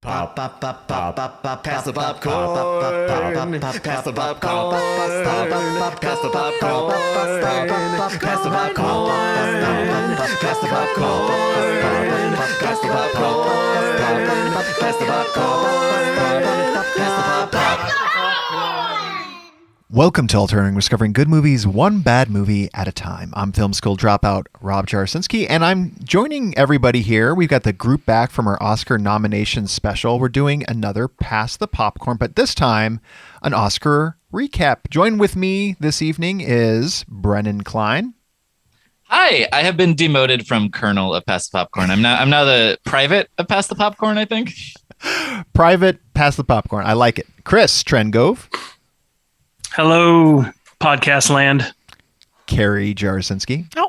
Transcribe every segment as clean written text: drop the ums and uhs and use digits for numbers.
Pop, pop, pop, pop, pop, pop, pass the popcorn. Pass the popcorn. Pass the popcorn. Pass the popcorn. Pass the popcorn. Pass the popcorn. Pass the popcorn. Pass the popcorn. Welcome to Altering, discovering good movies one bad movie at a time. I'm film school dropout Rob Jarasinski, and I'm joining everybody here. We've got the group back from our Oscar nomination special. We're doing another Pass the Popcorn, but this time an Oscar recap. Joined with me this evening is Brennan Klein. Hi, I have been demoted from Colonel of Pass the Popcorn. I'm now the private of Pass the Popcorn, I think. Private Pass the Popcorn. I like it. Chris Trengove. Hello, podcast land. Carrie Jarasinski. Oh,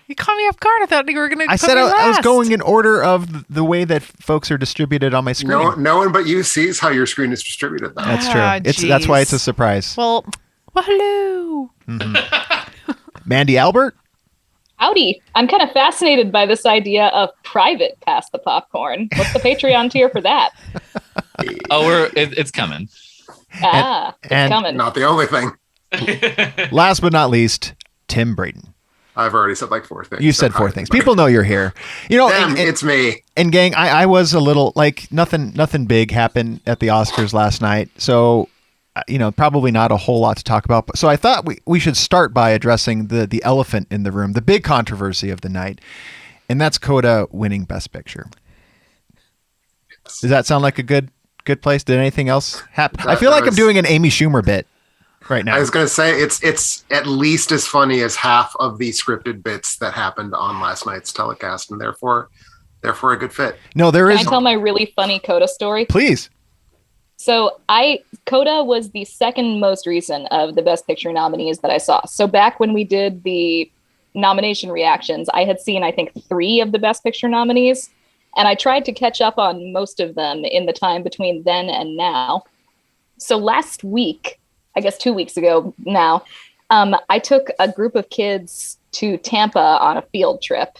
you caught me off guard. I thought you were going to. I said I was going in order of the way that folks are distributed on my screen. No one but you sees how your screen is distributed, though. That's true. That's why it's a surprise. Well, hello. Mm-hmm. Mandy Albert. Howdy. I'm kind of fascinated by this idea of private Pass the Popcorn. What's the Patreon tier for that? It's coming. It's coming. Not the only thing. Last but not least, Tim Brayton. I've already said like four things. You said four things. People know you're here. You know, it's me. And gang, I was a little like nothing big happened at the Oscars last night. So, probably not a whole lot to talk about. So I thought we should start by addressing the elephant in the room, the big controversy of the night. And that's Koda winning Best Picture. Yes. Does that sound like a good place? Did anything else happen? I feel like I'm doing an Amy Schumer bit right now. I was going to say it's at least as funny as half of the scripted bits that happened on last night's telecast, and therefore a good fit. No, there is. Can I tell my really funny Koda story? Please. So Koda was the second most recent of the Best Picture nominees that I saw. So back when we did the nomination reactions, I had seen, I think, 3 of the Best Picture nominees. And I tried to catch up on most of them in the time between then and now. So last week, I guess 2 weeks ago now, I took a group of kids to Tampa on a field trip.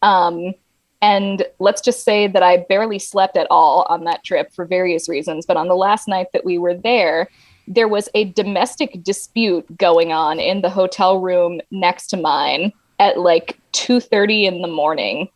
And let's just say that I barely slept at all on that trip for various reasons. But on the last night that we were there was a domestic dispute going on in the hotel room next to mine at like 2:30 in the morning.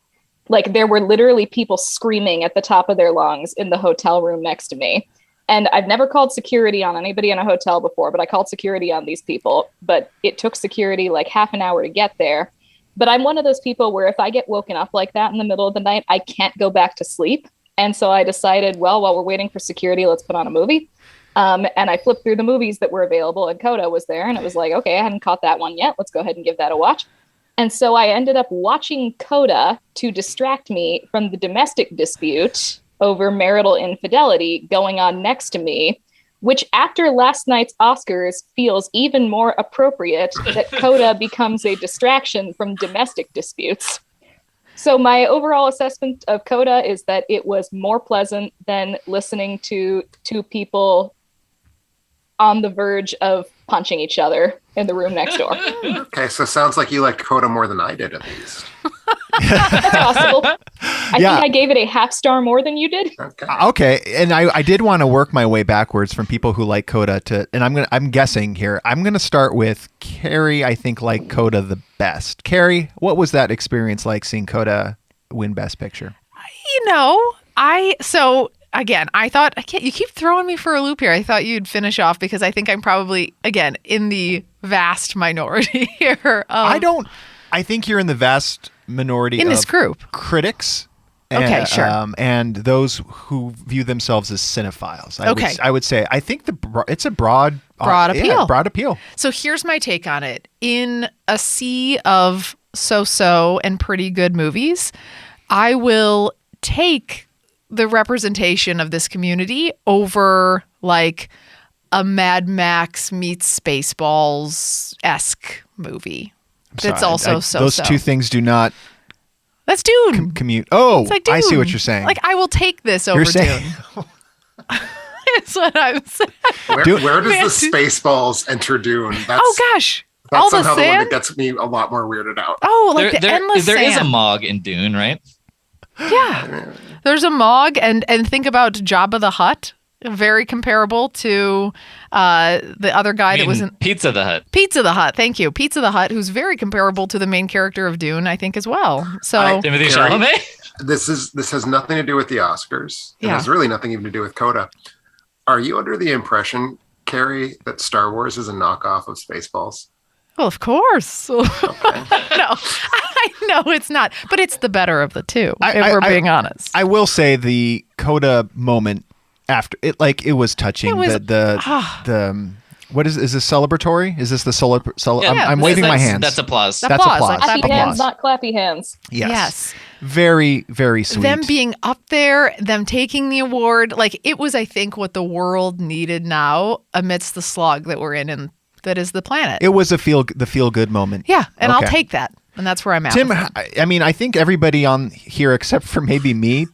Like, there were literally people screaming at the top of their lungs in the hotel room next to me. And I've never called security on anybody in a hotel before, but I called security on these people. But it took security like half an hour to get there. But I'm one of those people where if I get woken up like that in the middle of the night, I can't go back to sleep. And so I decided, well, while we're waiting for security, let's put on a movie. And I flipped through the movies that were available, and Koda was there. And it was like, okay, I hadn't caught that one yet. Let's go ahead and give that a watch. And so I ended up watching Koda to distract me from the domestic dispute over marital infidelity going on next to me, which after last night's Oscars feels even more appropriate that Koda becomes a distraction from domestic disputes. So my overall assessment of Koda is that it was more pleasant than listening to two people on the verge of punching each other in the room next door. Okay, so sounds like you liked Koda more than I did, at least. That's possible. I think I gave it a half star more than you did. Okay, and I did want to work my way backwards from people who like Koda and I'm guessing here. I'm gonna start with Carrie. I think like Koda the best. Carrie, what was that experience like seeing Koda win Best Picture? Again, I thought, you keep throwing me for a loop here. I thought you'd finish off because I think I'm probably, again, in the vast minority here. I think you're in the vast minority in this group. Critics. Okay, sure. And those who view themselves as cinephiles. Okay. I would say, I think it's a broad appeal. Yeah, broad appeal. So here's my take on it. In a sea of so-so and pretty good movies, I will take the representation of this community over like a Mad Max meets Spaceballs-esque movie. That's also so-so. Those two things do not. That's Dune. Commute. Oh, like Dune. I see what you're saying. Like, I will take this over Dune. That's what I'm saying. Where does the Spaceballs enter Dune? Gosh. That's all the somehow sand? the one that gets me a lot more weirded out. Oh, like the endless There sand. is a Mog in Dune, right? Yeah. There's a Mog, and think about Jabba the Hutt. Very comparable to the other guy that was in Pizza the Hut. Pizza the Hut. Thank you, Pizza the Hut, who's very comparable to the main character of Dune, I think, as well. So Timothy Carrie, Chalamet. This has nothing to do with the Oscars. It Yeah. has really nothing even to do with Coda. Are you under the impression, Carrie, that Star Wars is a knockoff of Spaceballs? well, of course. No, I know it's not, but it's the better of the two. If we're being honest. I will say the Koda moment after it, like it was touching. It was- the what is this celebratory? Is this the Yeah, I'm waving my hands. That's applause. That's Applause, applause. like Clappy applause. hands, not clappy hands. Yes. Very, very sweet. Them being up there, them taking the award, like it was, I think, what the world needed now amidst the slog that we're in, and that is the planet. It was the feel good moment. Yeah, and I'll Okay. take that, and that's where I'm at. Tim, with it. I mean, I think everybody on here except for maybe me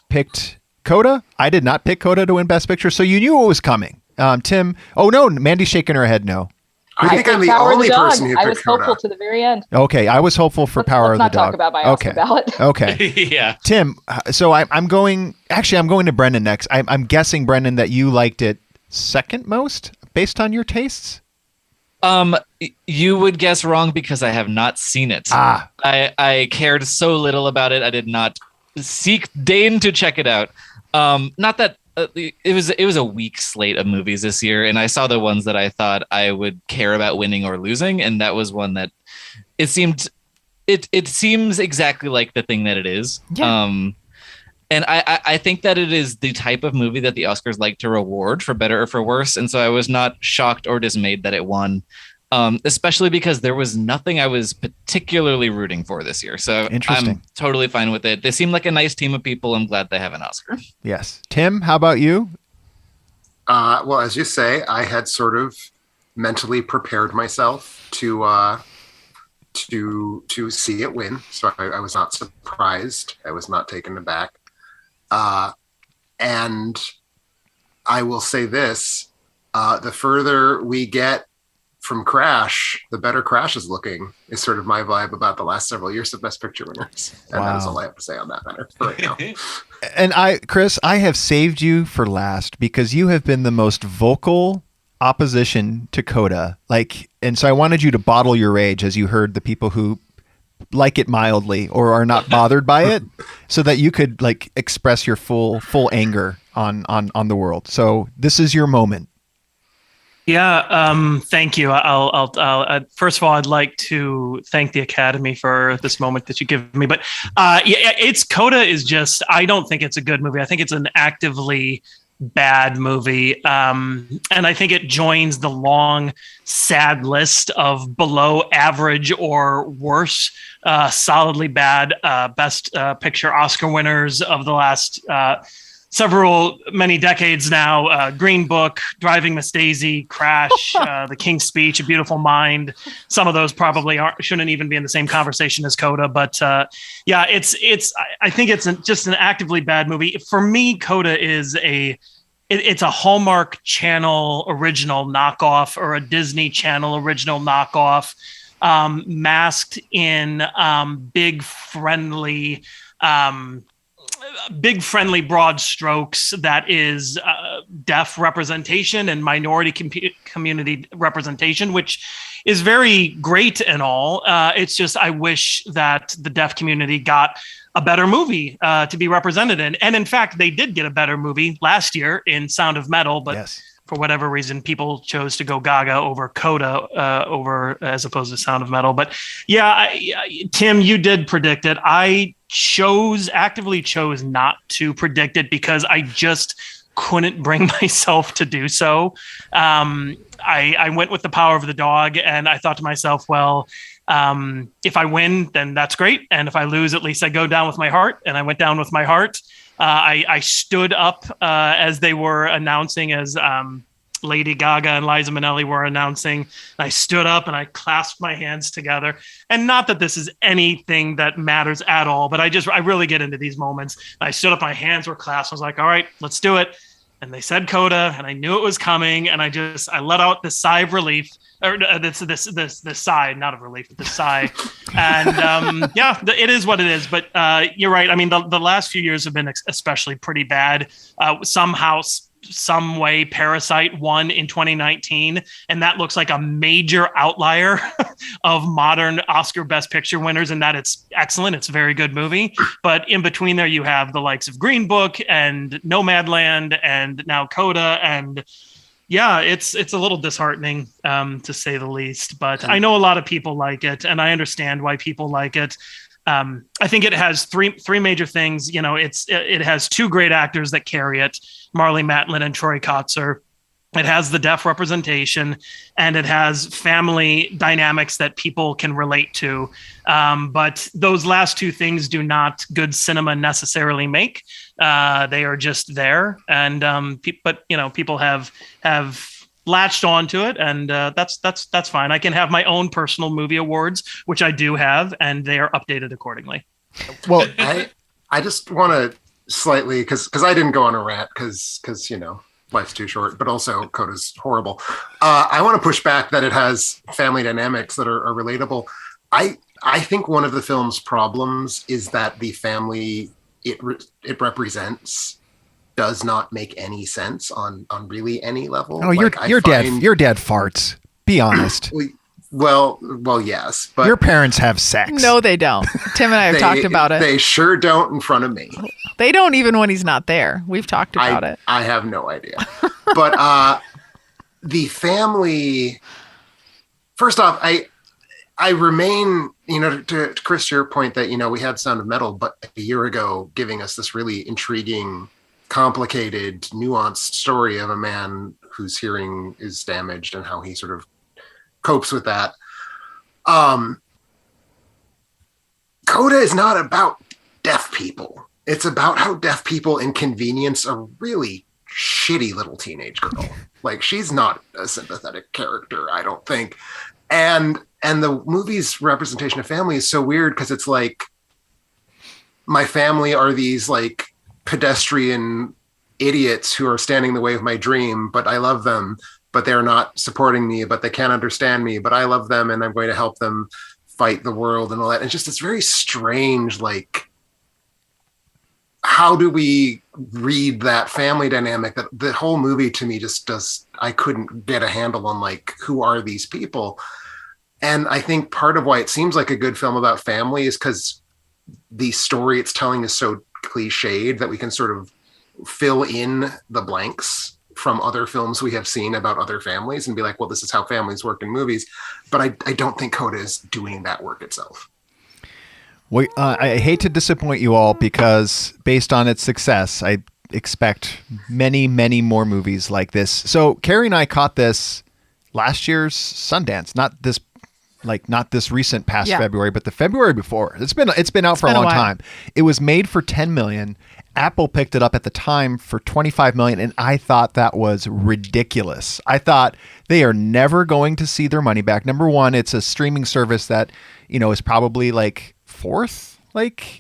picked Koda. I did not pick Koda to win Best Picture, so you knew it was coming. Tim, oh no, Mandy's shaking her head no. I think I'm the Power of only Dog. person who I picked was hopeful Coda. to the very end. Okay, I was hopeful for Power Let's of the not Dog. talk about my Oscar Okay. ballot. Okay. Yeah. Tim, so I'm going to Brendan next. I'm guessing, Brendan, that you liked it second most based on your tastes? You would guess wrong because I have not seen it. I cared so little about it. I did not deign to check it out. Not that it was a weak slate of movies this year, and I saw the ones that I thought I would care about winning or losing, and that was one that it seems exactly like the thing that it is. Yeah. And I think that it is the type of movie that the Oscars like to reward for better or for worse. And so I was not shocked or dismayed that it won, especially because there was nothing I was particularly rooting for this year. So Interesting. I'm totally fine with it. They seem like a nice team of people. I'm glad they have an Oscar. Yes. Tim, how about you? Well, as you say, I had sort of mentally prepared myself to see it win. So I was not surprised. I was not taken aback. And I will say this, the further we get from Crash, the better Crash is looking, is sort of my vibe about the last several years of Best Picture winners. And that is all I have to say on that matter for right now. And Chris, I have saved you for last because you have been the most vocal opposition to Koda. And so I wanted you to bottle your rage as you heard the people who like it mildly or are not bothered by it, so that you could express your full anger on the world. So this is your moment. Yeah, thank you. I'll first of all, I'd like to thank the Academy for this moment that you give me. But it's Coda is just, I don't think it's a good movie. I think it's an actively bad movie. And I think it joins the long, sad list of below average or worse, solidly bad Best Picture Oscar winners of the last many decades now. Green Book, Driving Miss Daisy, Crash, The King's Speech, A Beautiful Mind. Some of those probably shouldn't even be in the same conversation as Coda, but I think it's just an actively bad movie. For me, Coda is it's a Hallmark Channel original knockoff or a Disney Channel original knockoff, masked in big friendly broad strokes that is deaf representation and minority community representation, which is very great and all. It's just, I wish that the deaf community got a better movie to be represented in. And in fact, they did get a better movie last year in Sound of Metal, but Yes. for whatever reason, people chose to go Gaga over Coda as opposed to Sound of Metal. But Tim, you did predict it. I actively chose not to predict it because I just couldn't bring myself to do so. I went with the Power of the Dog, and I thought to myself, well, if I win, then that's great. And if I lose, at least I go down with my heart. And I went down with my heart. I stood up as they were announcing, as Lady Gaga and Liza Minnelli were announcing. I stood up and I clasped my hands together. And not that this is anything that matters at all, but I really get into these moments. I stood up, my hands were clasped. I was like, all right, let's do it. and they said Koda, and I knew it was coming, and I let out this sigh of relief, or this sigh, not of relief, but this sigh, and it is what it is. But you're right. I mean, the last few years have been especially pretty bad. Some way, Parasite won in 2019, and that looks like a major outlier of modern Oscar Best Picture winners, and that it's excellent. It's a very good movie. But in between there, you have the likes of Green Book and Nomadland and now Koda, and yeah, it's a little disheartening, to say the least. But I know a lot of people like it, and I understand why people like it. I think it has three major things. You know, it has two great actors that carry it, Marlee Matlin and Troy Kotsur. It has the deaf representation, and it has family dynamics that people can relate to. But those last two things do not good cinema necessarily make. They are just there, and people have latched onto it, and that's fine. I can have my own personal movie awards, which I do have, and they are updated accordingly. Well, I just want to slightly, because I didn't go on a rant, because life's too short, but also Coda's horrible. I want to push back that it has family dynamics that are relatable. I think one of the film's problems is that the family it represents does not make any sense on really any level. Oh, your dad farts. Be honest. Well, yes, but your parents have sex. No, they don't. Tim and I have talked about it. They sure don't in front of me. They don't even when he's not there. We've talked about it. I have no idea. But the family. First off, I remain, to Chris, your point that we had Sound of Metal, but a year ago, giving us this really intriguing, complicated, nuanced story of a man whose hearing is damaged and how he sort of copes with that. Koda is not about deaf people. It's about how deaf people inconvenience a really shitty little teenage girl. Like, she's not a sympathetic character, I don't think. And the movie's representation of family is so weird, because it's like, my family are these like pedestrian idiots who are standing in the way of my dream, but I love them. But they're not supporting me, but they can't understand me, but I love them and I'm going to help them fight the world and all that. And just, it's very strange. Like, how do we read that family dynamic? That the whole movie to me I couldn't get a handle on, like, who are these people? And I think part of why it seems like a good film about family is because the story it's telling is so cliched that we can sort of fill in the blanks from other films we have seen about other families and be like, well, this is how families work in movies. But I don't think Koda is doing that work itself. Well, I hate to disappoint you all, because based on its success, I expect many, many more movies like this. So Carrie and I caught this last year's Sundance, not this recent past February, but the February before. It's been out for a long time. It was made for $10 million. Apple picked it up at the time for $25 million, and I thought that was ridiculous. I thought they are never going to see their money back. Number one, it's a streaming service that, is probably like fourth,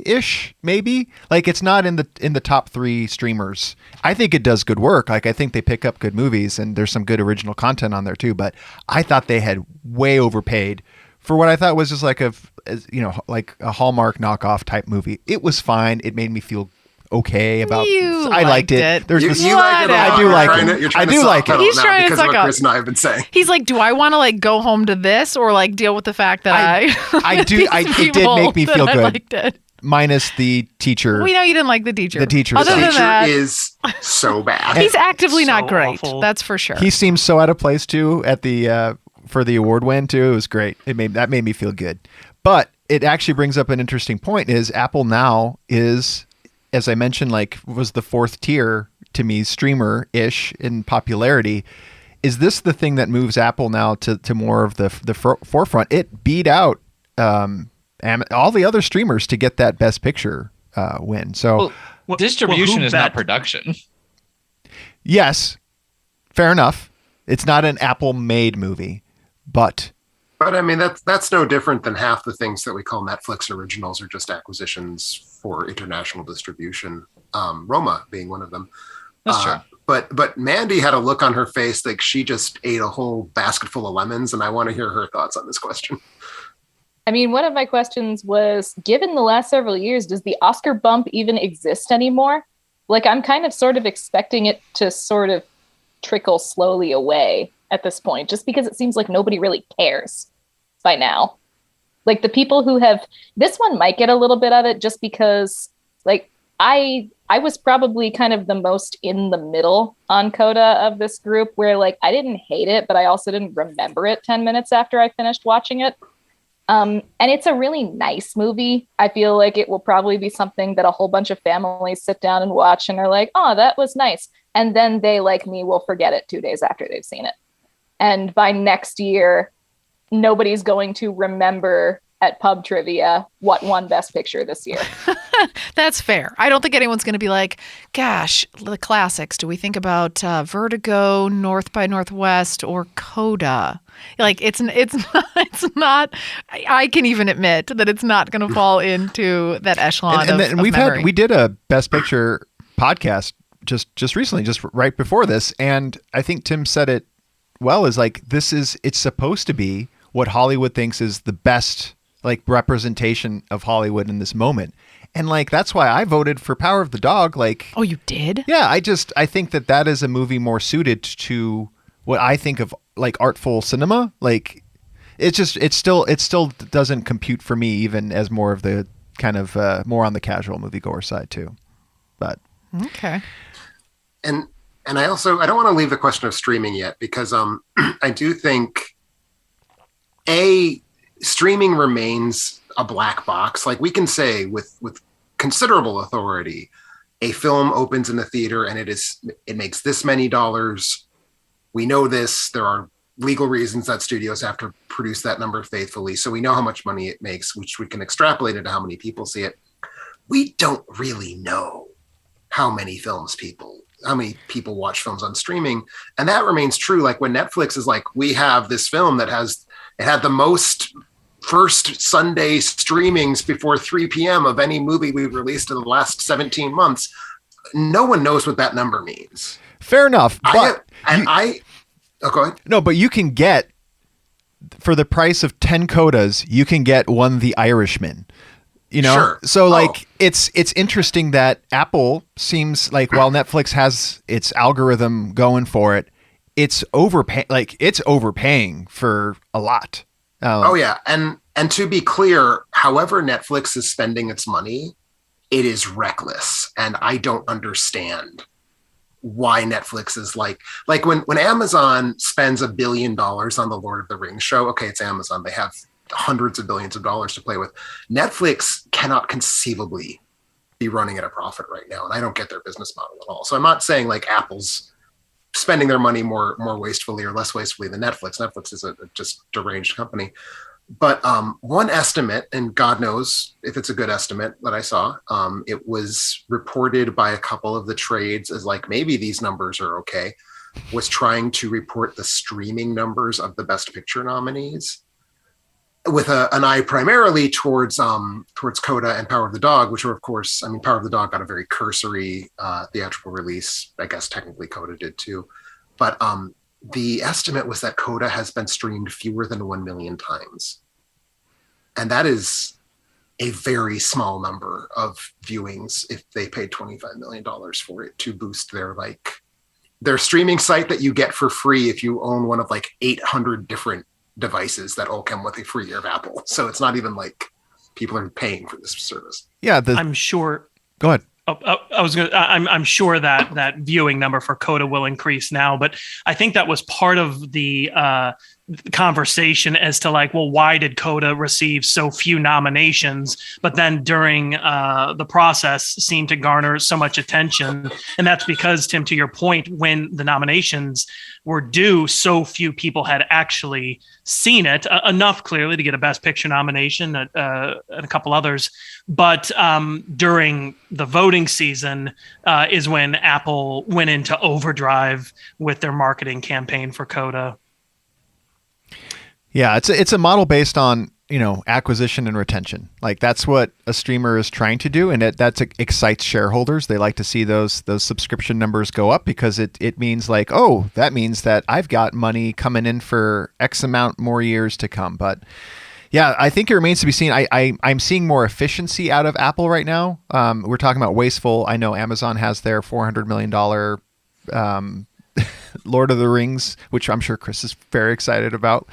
ish, maybe. Like, it's not in the top three streamers. I think it does good work. Like, I think they pick up good movies, and there's some good original content on there too. But I thought they had way overpaid for what I thought was just like a Hallmark knockoff type movie. It was fine. It made me feel okay about. I liked it. There's this. You like it. I do like it. I do like it. He's trying to suck suck up. up. Chris and I have been saying. He's like, do I want to like go home to this or like deal with the fact that I do. It did make me feel good. I liked it. Minus the teacher. We know you didn't like the teacher. The teacher. Other than that, is so bad. He's actively not great. Awful. That's for sure. He seems so out of place too at the for the award win too. It was great. That made me feel good. But it actually brings up an interesting point. Is Apple now is, as I mentioned, like, was the fourth tier to me, streamer-ish in popularity. Is this the thing that moves Apple now to more of the forefront? It beat out all the other streamers to get that Best Picture win. So distribution is not production. Yes, fair enough. It's not an Apple-made movie, but I mean, that's no different than half the things that we call Netflix originals are just acquisitions for international distribution. Roma being one of them. That's true. But Mandy had a look on her face like she just ate a whole basket full of lemons, and I want to hear her thoughts on this question. I mean, one of my questions was, given the last several years, does the Oscar bump even exist anymore? Like, I'm kind of sort of expecting it to sort of trickle slowly away at this point, just because it seems like nobody really cares by now. Like, the people who have, this one might get a little bit of it just because, like, I was probably kind of the most in the middle on Koda of this group, where, like, I didn't hate it, but I also didn't remember it 10 minutes after I finished watching it. And it's a really nice movie. I feel like it will probably be something that a whole bunch of families sit down and watch and are like, oh, that was nice. And then they, like me, will forget it 2 days after they've seen it. And by next year, nobody's going to remember at pub trivia what won Best Picture this year. That's fair. I don't think anyone's going to be like, gosh, the classics. Do we think about Vertigo, North by Northwest, or Koda? Like, it's not. I can even admit that it's not going to fall into that echelon of memory. We did a Best Picture podcast just recently, just right before this, and I think Tim said it well. Is like, it's supposed to be what Hollywood thinks is the best, like, representation of Hollywood in this moment. And, like, that's why I voted for Power of the Dog. Like, oh, you did? Yeah, I think that is a movie more suited to what I think of, like, artful cinema. Like, it still doesn't compute for me, even as more of the kind of more on the casual moviegoer side too. But okay. And I don't want to leave the question of streaming yet, because I do think streaming remains a black box. Like, we can say with considerable authority, a film opens in the theater and it makes this many dollars. We know this. There are legal reasons that studios have to produce that number faithfully. So we know how much money it makes, which we can extrapolate into how many people see it. We don't really know how many people watch films on streaming. And that remains true. Like, when Netflix is like, we have this film that had the most first Sunday streamings before 3 p.m. of any movie we've released in the last 17 months. No one knows what that number means. Fair enough. But go ahead. No, but you can get, for the price of 10 Kodas, you can get one The Irishman. You know? Sure. So, like, it's interesting that Apple seems like, while Netflix has its algorithm going for it, it's overpaying for a lot. Oh yeah, and to be clear, however Netflix is spending its money, it is reckless, and I don't understand why Netflix is like when Amazon spends $1 billion on the Lord of the Rings show. Okay, it's Amazon; they have hundreds of billions of dollars to play with. Netflix cannot conceivably be running at a profit right now, and I don't get their business model at all. So I'm not saying like Apple's spending their money more wastefully or less wastefully than Netflix. Netflix is a just deranged company. But one estimate, and God knows if it's a good estimate that I saw, it was reported by a couple of the trades as like, maybe these numbers are okay, was trying to report the streaming numbers of the Best Picture nominees with an eye primarily towards Koda and Power of the Dog, which were, of course, I mean, Power of the Dog got a very cursory theatrical release. I guess technically Koda did too. But the estimate was that Koda has been streamed fewer than 1 million times. And that is a very small number of viewings if they paid $25 million for it to boost their streaming site that you get for free if you own one of like 800 different devices that all come with a free year of Apple. So it's not even like people are paying for this service. Yeah, I'm sure. Go ahead. I'm sure that viewing number for Koda will increase now, but I think that was part of the conversation as to like, well, why did Koda receive so few nominations, but then during the process seemed to garner so much attention? And that's because, Tim, to your point, when the nominations were due, so few people had actually seen it, enough clearly to get a Best Picture nomination and a couple others. But during the voting season is when Apple went into overdrive with their marketing campaign for Koda. Yeah, it's a model based on acquisition and retention. Like that's what a streamer is trying to do, and that excites shareholders. They like to see those subscription numbers go up because it means like, oh, that means that I've got money coming in for X amount more years to come. But yeah, I think it remains to be seen. I'm seeing more efficiency out of Apple right now. We're talking about wasteful. I know Amazon has their $400 million Lord of the Rings, which I'm sure Chris is very excited about.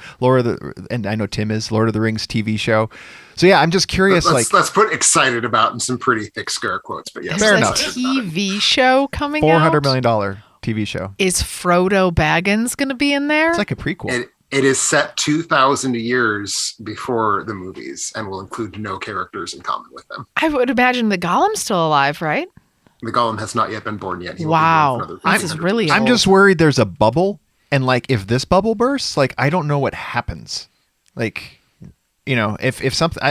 And I know Tim is Lord of the Rings TV show. So yeah, I'm just curious. Let's put excited about in some pretty thick scare quotes. But yes, fair enough. TV show coming out. $400 million TV show. Is Frodo Baggins going to be in there? It's like a prequel. It is set 2,000 years before the movies and will include no characters in common with them. I would imagine the Gollum's still alive, right? The Golem has not yet been born yet. Wow. This is really old. I'm just worried there's a bubble. And like, if this bubble bursts, like, I don't know what happens. Like, if something,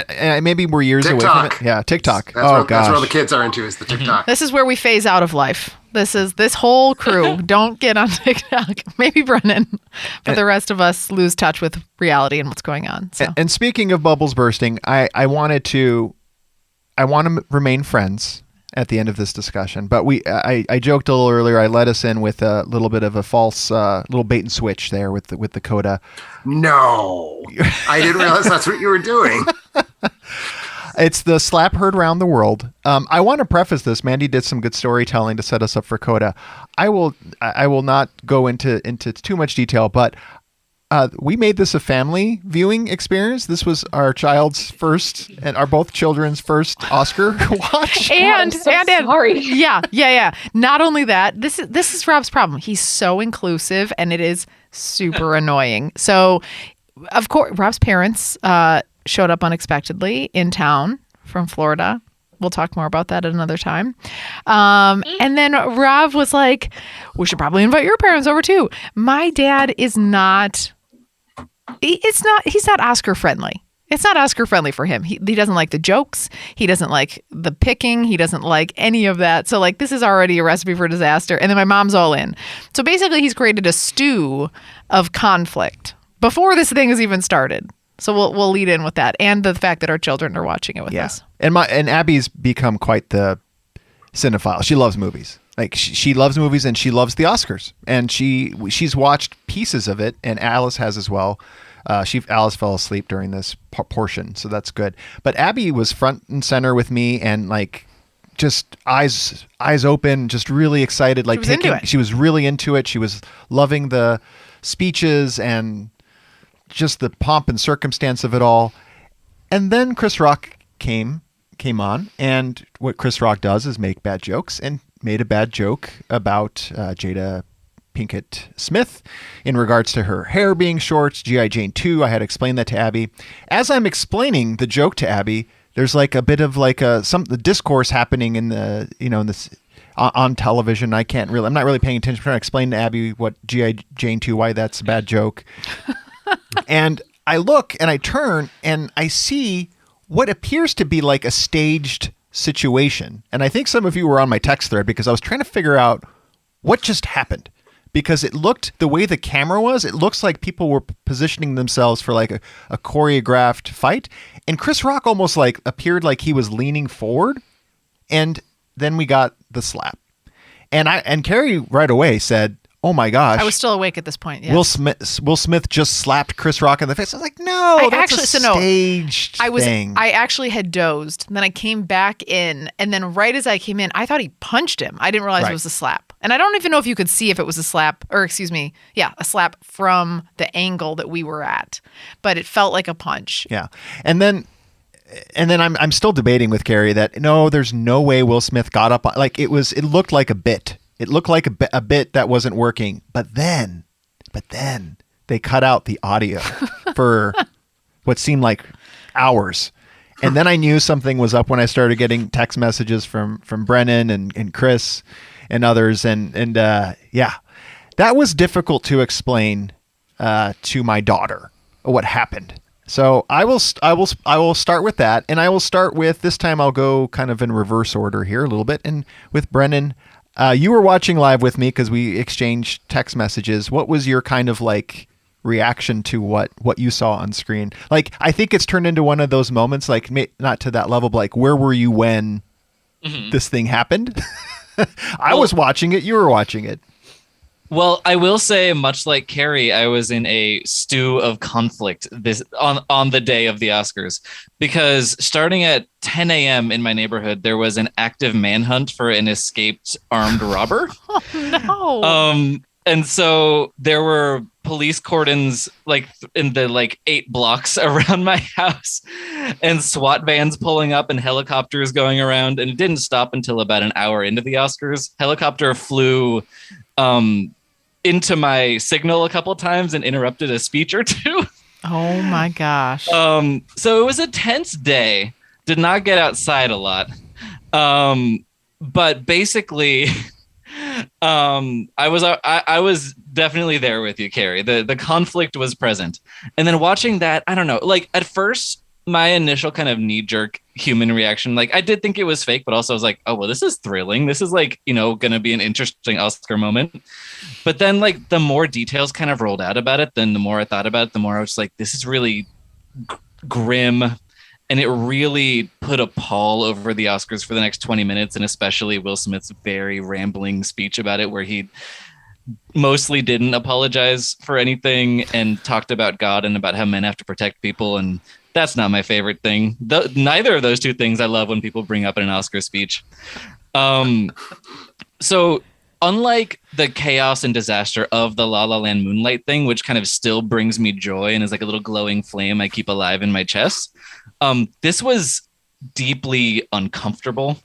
maybe we're years away from it. Yeah, TikTok. That's where all the kids are into is the TikTok. This is where we phase out of life. This whole crew. Don't get on TikTok. Maybe Brennan. But the rest of us lose touch with reality and what's going on. So. And speaking of bubbles bursting, I want to remain friends at the end of this discussion. But I joked a little earlier. I let us in with a little bit of a false little bait and switch there with the Koda. No, I didn't realize that's what you were doing. It's the slap heard around the world. I want to preface this. Mandy did some good storytelling to set us up for Koda. I will not go into too much detail, but we made this a family viewing experience. This was our child's first and our both children's first Oscar watch. And sorry. Yeah. Not only that, this is Rob's problem. He's so inclusive, and it is super annoying. So, of course, Rob's parents showed up unexpectedly in town from Florida. We'll talk more about that at another time. And then Rob was like, we should probably invite your parents over too. My dad is not, he's not Oscar friendly. It's not Oscar friendly for him. He doesn't like the jokes. He doesn't like the picking. He doesn't like any of that. So like, this is already a recipe for disaster. And then my mom's all in. So basically he's created a stew of conflict before this thing has even started. So we'll lead in with that, and the fact that our children are watching it with us. And Abby's become quite the cinephile. She loves movies. Like she loves movies, and she loves the Oscars. And she's watched pieces of it, and Alice has as well. Alice fell asleep during this portion, so that's good. But Abby was front and center with me, and like just eyes open, just really excited. Like she was really into it. She was loving the speeches and just the pomp and circumstance of it all. And then Chris Rock came on, and what Chris Rock does is make bad jokes, and made a bad joke about Jada Pinkett Smith in regards to her hair being short. G.I. Jane 2, I had explained that to Abby. As I'm explaining the joke to Abby, there's like a bit of like the discourse happening in the in this on television. I'm not really paying attention. I'm trying to explain to Abby what G.I. Jane 2, why that's a bad joke. And I look and I turn and I see what appears to be like a staged situation. And I think some of you were on my text thread because I was trying to figure out what just happened. Because it looked, the way the camera was, it looks like people were positioning themselves for like a choreographed fight. And Chris Rock almost like appeared like he was leaning forward. And then we got the slap. And Carrie right away said, oh my gosh. I was still awake at this point. Yes. Will Smith just slapped Chris Rock in the face. I was like, no, that's a staged thing. I actually had dozed. And then I came back in. And then right as I came in, I thought he punched him. I didn't realize it was a slap. And I don't even know if you could see if it was a slap, or a slap from the angle that we were at. But it felt like a punch. Yeah. And then I'm still debating with Carrie that no, there's no way Will Smith got up. Like it looked like a bit. It looked like a bit that wasn't working, but then they cut out the audio for what seemed like hours. And then I knew something was up when I started getting text messages from Brennan and Chris and others. And that was difficult to explain to my daughter what happened. So I will start with that. And I will start with, this time I'll go kind of in reverse order here a little bit. And with Brennan, you were watching live with me because we exchanged text messages. What was your kind of like reaction to what you saw on screen. Like, I think it's turned into one of those moments, like not to that level, but like, where were you when this thing happened? I was watching it. You were watching it. Well, I will say, much like Carrie, I was in a stew of conflict on the day of the Oscars, because starting at 10 a.m. in my neighborhood, there was an active manhunt for an escaped armed robber. Oh, no. And so there were police cordons like in the 8 blocks around my house, and SWAT vans pulling up and helicopters going around. And it didn't stop until about an hour into the Oscars. Helicopter flew into my signal a couple times and interrupted a speech or two. Oh my gosh. So it was a tense day. Did not get outside a lot. But basically, I was definitely there with you, Carrie. The conflict was present. And then watching that, I don't know, like at first, my initial kind of knee-jerk human reaction, like I did think it was fake, but also I was like, oh, well, this is thrilling. This is like, going to be an interesting Oscar moment. But then like the more details kind of rolled out about it, then the more I thought about it, the more I was like, this is really grim. And it really put a pall over the Oscars for the next 20 minutes, and especially Will Smith's very rambling speech about it, where he mostly didn't apologize for anything and talked about God and about how men have to protect people. And that's not my favorite thing. Neither of those two things I love when people bring up in an Oscar speech. So unlike the chaos and disaster of the La La Land Moonlight thing, which kind of still brings me joy and is like a little glowing flame I keep alive in my chest, this was deeply uncomfortable.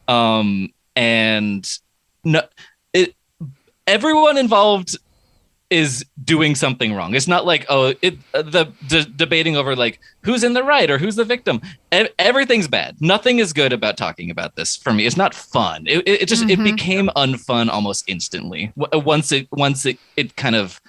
And no, everyone involved is doing something wrong. It's not like, debating over like who's in the right or who's the victim. Everything's bad. Nothing is good about talking about this for me. It's not fun. It just it became unfun almost instantly once you kind of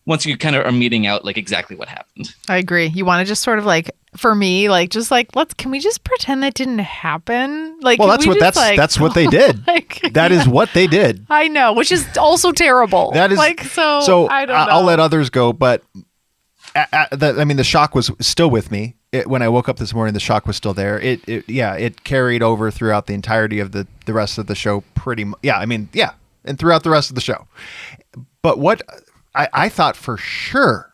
are meeting out like exactly what happened. I agree. You want to just sort of like, for me, like just like can we just pretend that didn't happen? Like, well, that's what they did. That is what they did. I know, which is also terrible. That is like so. I don't know. I'll let others go, but the shock was still with me when I woke up this morning. The shock was still there. It carried over throughout the entirety of the rest of the show. Pretty much. And throughout the rest of the show. But what I thought for sure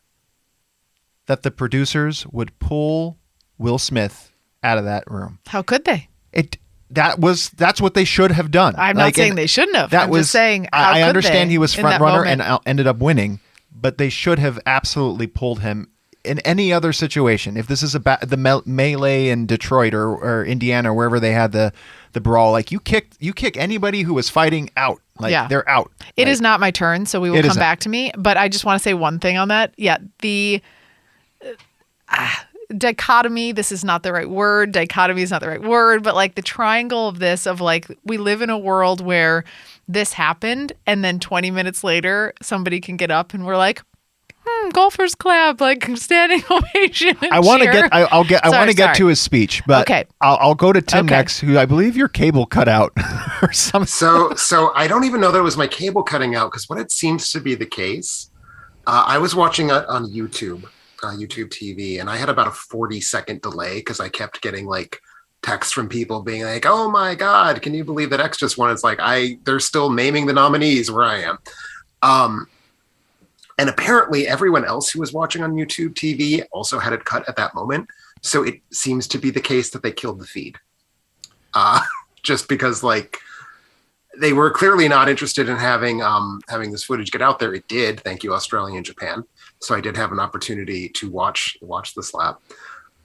that the producers would pull Will Smith out of that room. How could they? That's what they should have done. I'm not saying they shouldn't have. I'm just saying, how I could understand they he was in front that runner moment? and ended up winning, but they should have absolutely pulled him in any other situation. If this is the melee in Detroit or Indiana, or wherever they had the brawl, like you kick anybody who was fighting out. They're out. It is not my turn, so we will come back to me. But I just want to say one thing on that. Yeah, the dichotomy, this is not the right word. Dichotomy is not the right word, but like the triangle of this, of like, we live in a world where this happened, and then 20 minutes later, somebody can get up and we're like, golfers clap, like standing ovation. I want to get to his speech, but okay. I'll go to Tim next, who I believe your cable cut out or something. So I don't even know that it was my cable cutting out, because what it seems to be the case, I was watching it on YouTube TV, and I had about a 40-second delay because I kept getting like texts from people being like, "Oh my God, can you believe that X just won?" It's like they're still naming the nominees where I am. And apparently everyone else who was watching on YouTube TV also had it cut at that moment. So it seems to be the case that they killed the feed. Just because like they were clearly not interested in having this footage get out there. It did. Thank you, Australia and Japan. So I did have an opportunity to watch the slap.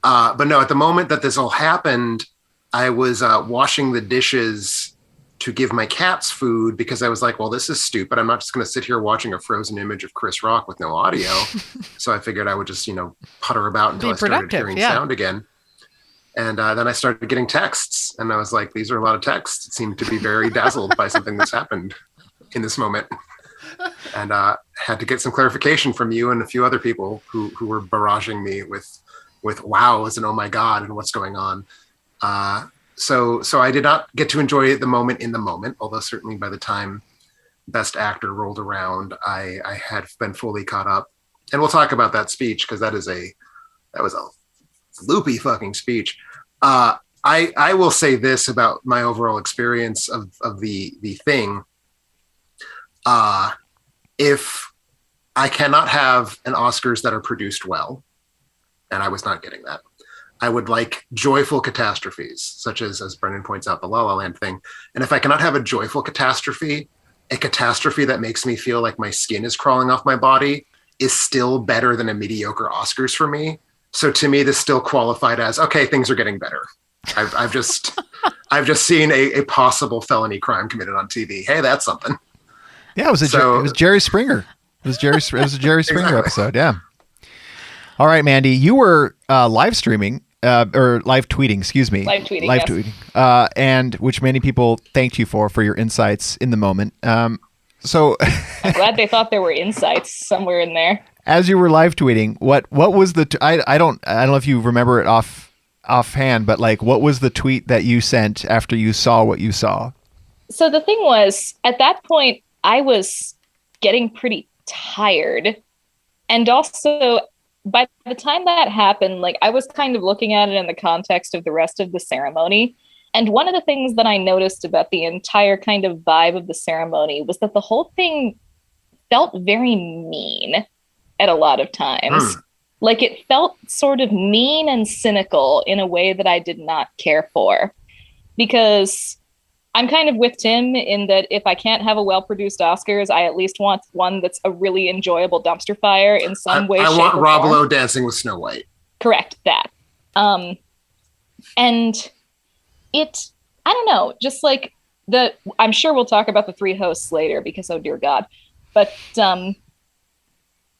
But no, at the moment that this all happened, I was washing the dishes to give my cats food, because I was like, well, this is stupid. I'm not just going to sit here watching a frozen image of Chris Rock with no audio. So I figured I would just, putter about until I started hearing sound again. And then I started getting texts, and I was like, these are a lot of texts. It seemed to be very dazzled by something that's happened in this moment. And had to get some clarification from you and a few other people who were barraging me with wows and oh my God and what's going on. So I did not get to enjoy the moment in the moment, although certainly by the time Best Actor rolled around, I had been fully caught up and we'll talk about that speech because that was a loopy fucking speech. I will say this about my overall experience of the thing. If I cannot have an Oscars that are produced well, and I was not getting that, I would like joyful catastrophes, such as Brendan points out, the La La Land thing. And if I cannot have a joyful catastrophe, a catastrophe that makes me feel like my skin is crawling off my body is still better than a mediocre Oscars for me. So to me, this still qualified as, okay, things are getting better. I've just seen a possible felony crime committed on TV. Hey, that's something. Yeah, it was Jerry Springer. It was a Jerry Springer episode. Yeah. All right, Mandy, you were live streaming or live tweeting, excuse me. Live tweeting. Live Yes. tweeting, and which many people thanked you for your insights in the moment. So I'm glad they thought there were insights somewhere in there. as you were live tweeting, what was the I don't know if you remember it offhand, but like what was the tweet that you sent after you saw what you saw? So the thing was, at that point, I was getting pretty tired. And also, by the time that happened, like I was kind of looking at it in the context of the rest of the ceremony. And one of the things that I noticed about the entire kind of vibe of the ceremony was that the whole thing felt very mean at a lot of times. Like it felt sort of mean and cynical in a way that I did not care for. Because I'm kind of with Tim in that if I can't have a well-produced Oscars, I at least want one that's a really enjoyable dumpster fire in some way, I shape, want or Rob form. Lowe dancing with Snow White. Correct, that. And it, I don't know, just like I'm sure we'll talk about the three hosts later because, oh dear God. But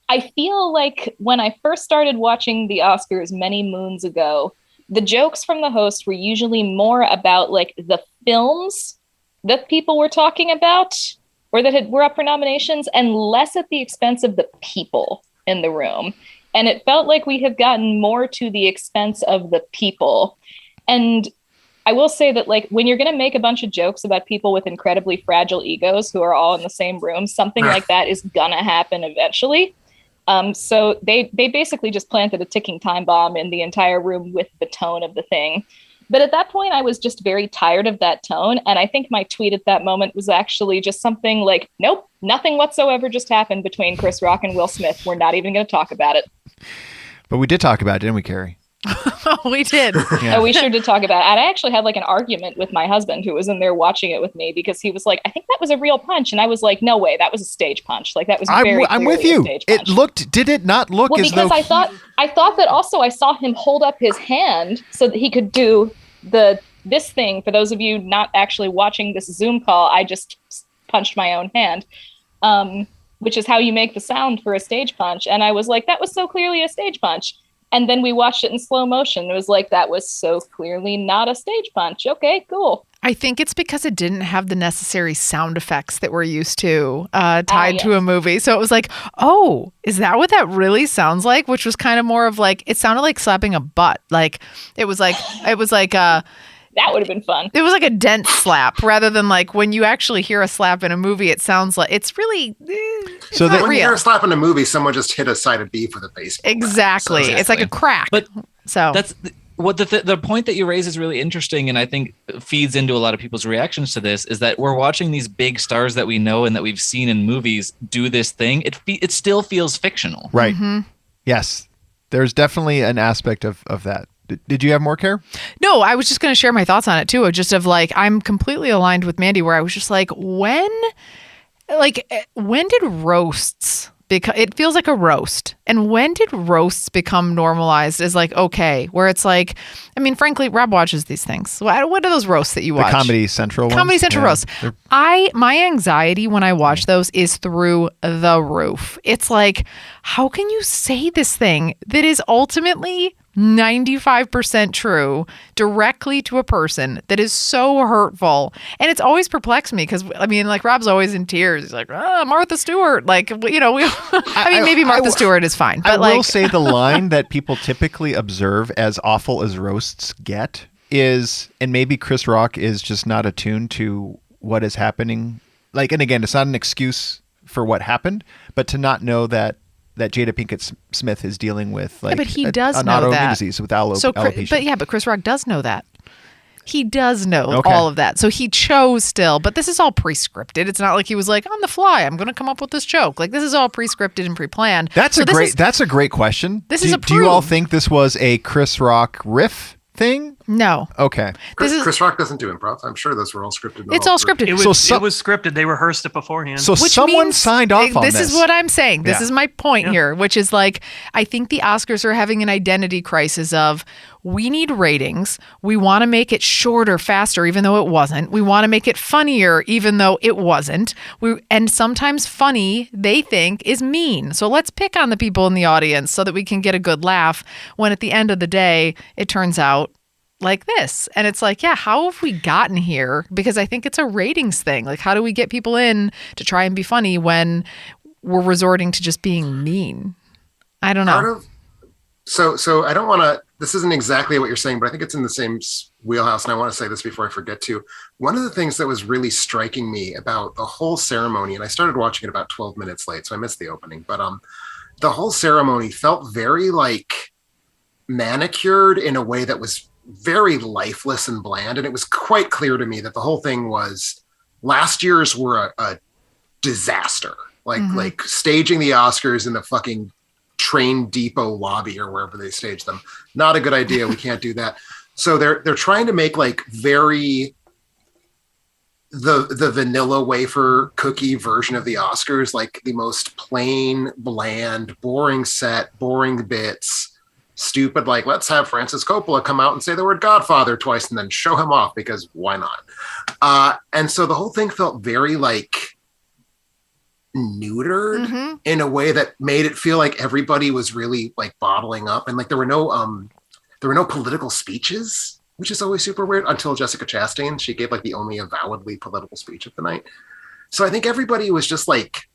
I feel like when I first started watching the Oscars many moons ago, the jokes from the host were usually more about like the films that people were talking about or that were up for nominations and less at the expense of the people in the room. And it felt like we have gotten more to the expense of the people. And I will say that like when you're going to make a bunch of jokes about people with incredibly fragile egos who are all in the same room, something like that is going to happen eventually. So they basically just planted a ticking time bomb in the entire room with the tone of the thing. But at that point, I was just very tired of that tone. And I think my tweet at that moment was actually just something like, nope, nothing whatsoever just happened between Chris Rock and Will Smith. We're not even going to talk about it. But we did talk about it, didn't we, Carrie? We did. Yeah. Oh, we sure did talk about it. And I actually had like an argument with my husband who was in there watching it with me because he was like, I think that was a real punch. And I was like, no way, that was a stage punch. Like that was very I'm with clearly a you. stage punch. Did it not look Well, as though because I thought that also I saw him hold up his hand so that he could do this thing. For those of you not actually watching this Zoom call, I just punched my own hand, which is how you make the sound for a stage punch. And I was like, that was so clearly a stage punch. And then we watched it in slow motion. It was like, that was so clearly not a stage punch. Okay, cool. I think it's because it didn't have the necessary sound effects that we're used to tied to a movie. So it was like, oh, is that what that really sounds like? Which was kind of more of like, it sounded like slapping a butt. Like it was like that would have been fun. It was like a dense slap rather than like when you actually hear a slap in a movie, it sounds like it's really it's So not When you real. hear a slap in a movie, someone just hit a side of beef with a baseball. Exactly. So It's like a crack. But so that's what the point that you raise is really interesting, and I think feeds into a lot of people's reactions to this. Is that we're watching these big stars that we know and that we've seen in movies do this thing. It still feels fictional, right? Yes, there's definitely an aspect of that. Did you have more, Care? No, I was just going to share my thoughts on it too. Just of like, I'm completely aligned with Mandy where I was just like, when did roasts become, it feels like a roast. And when did roasts become normalized as like, okay, where it's like, I mean, frankly, Rob watches these things. What are those roasts that you watch? The Comedy Central ones? Comedy Central Yeah. roasts. My anxiety when I watch those is through the roof. It's like, how can you say this thing that is ultimately 95% true directly to a person that is so hurtful? And it's always perplexed me because, I mean, like Rob's always in tears. He's like, Martha Stewart. Like, you know, maybe Martha Stewart is fine. But I will say the line that people typically observe as awful as roasts get is, and maybe Chris Rock is just not attuned to what is happening. Like, and again, it's not an excuse for what happened, but to not know that that Jada Pinkett Smith is dealing with, like, but he does an know autoimmune that. disease with alopecia. But Chris Rock does know that. He does know all of that. So he chose still, but this is all pre-scripted. It's not like he was like, on the fly, I'm going to come up with this joke. Like, this is all pre-scripted and pre-planned. That's a great question. Do you all think this was a Chris Rock riff thing? No. Okay. Chris Rock doesn't do improv. I'm sure those were all scripted. It's all scripted. It was scripted. They rehearsed it beforehand. So someone signed off on this. This is what I'm saying. This is my point here, which is like, I think the Oscars are having an identity crisis of, we need ratings. We want to make it shorter, faster, even though it wasn't. We want to make it funnier, even though it wasn't. And sometimes funny, they think, is mean. So let's pick on the people in the audience so that we can get a good laugh when at the end of the day, it turns out like this. And it's like, yeah, how have we gotten here? Because I think it's a ratings thing. Like, how do we get people in to try and be funny when we're resorting to just being mean? I don't know. So I don't want to, this isn't exactly what you're saying, but I think it's in the same wheelhouse. And I want to say this before I forget to. One of the things that was really striking me about the whole ceremony, and I started watching it about 12 minutes late, so I missed the opening, but the whole ceremony felt very like manicured in a way that was very lifeless and bland. And it was quite clear to me that the whole thing was, last year's were a disaster. Like staging the Oscars in the fucking train depot lobby or wherever they stage them. Not a good idea. We can't do that. So they're trying to make like very the vanilla wafer cookie version of the Oscars, like the most plain, bland, boring set, boring bits, stupid, like, let's have Francis Coppola come out and say the word Godfather twice and then show him off, because why not? And so the whole thing felt very like neutered in a way that made it feel like everybody was really like bottling up, and like there were no political speeches, which is always super weird, until Jessica Chastain. She gave like the only avowedly political speech of the night. So I think everybody was just like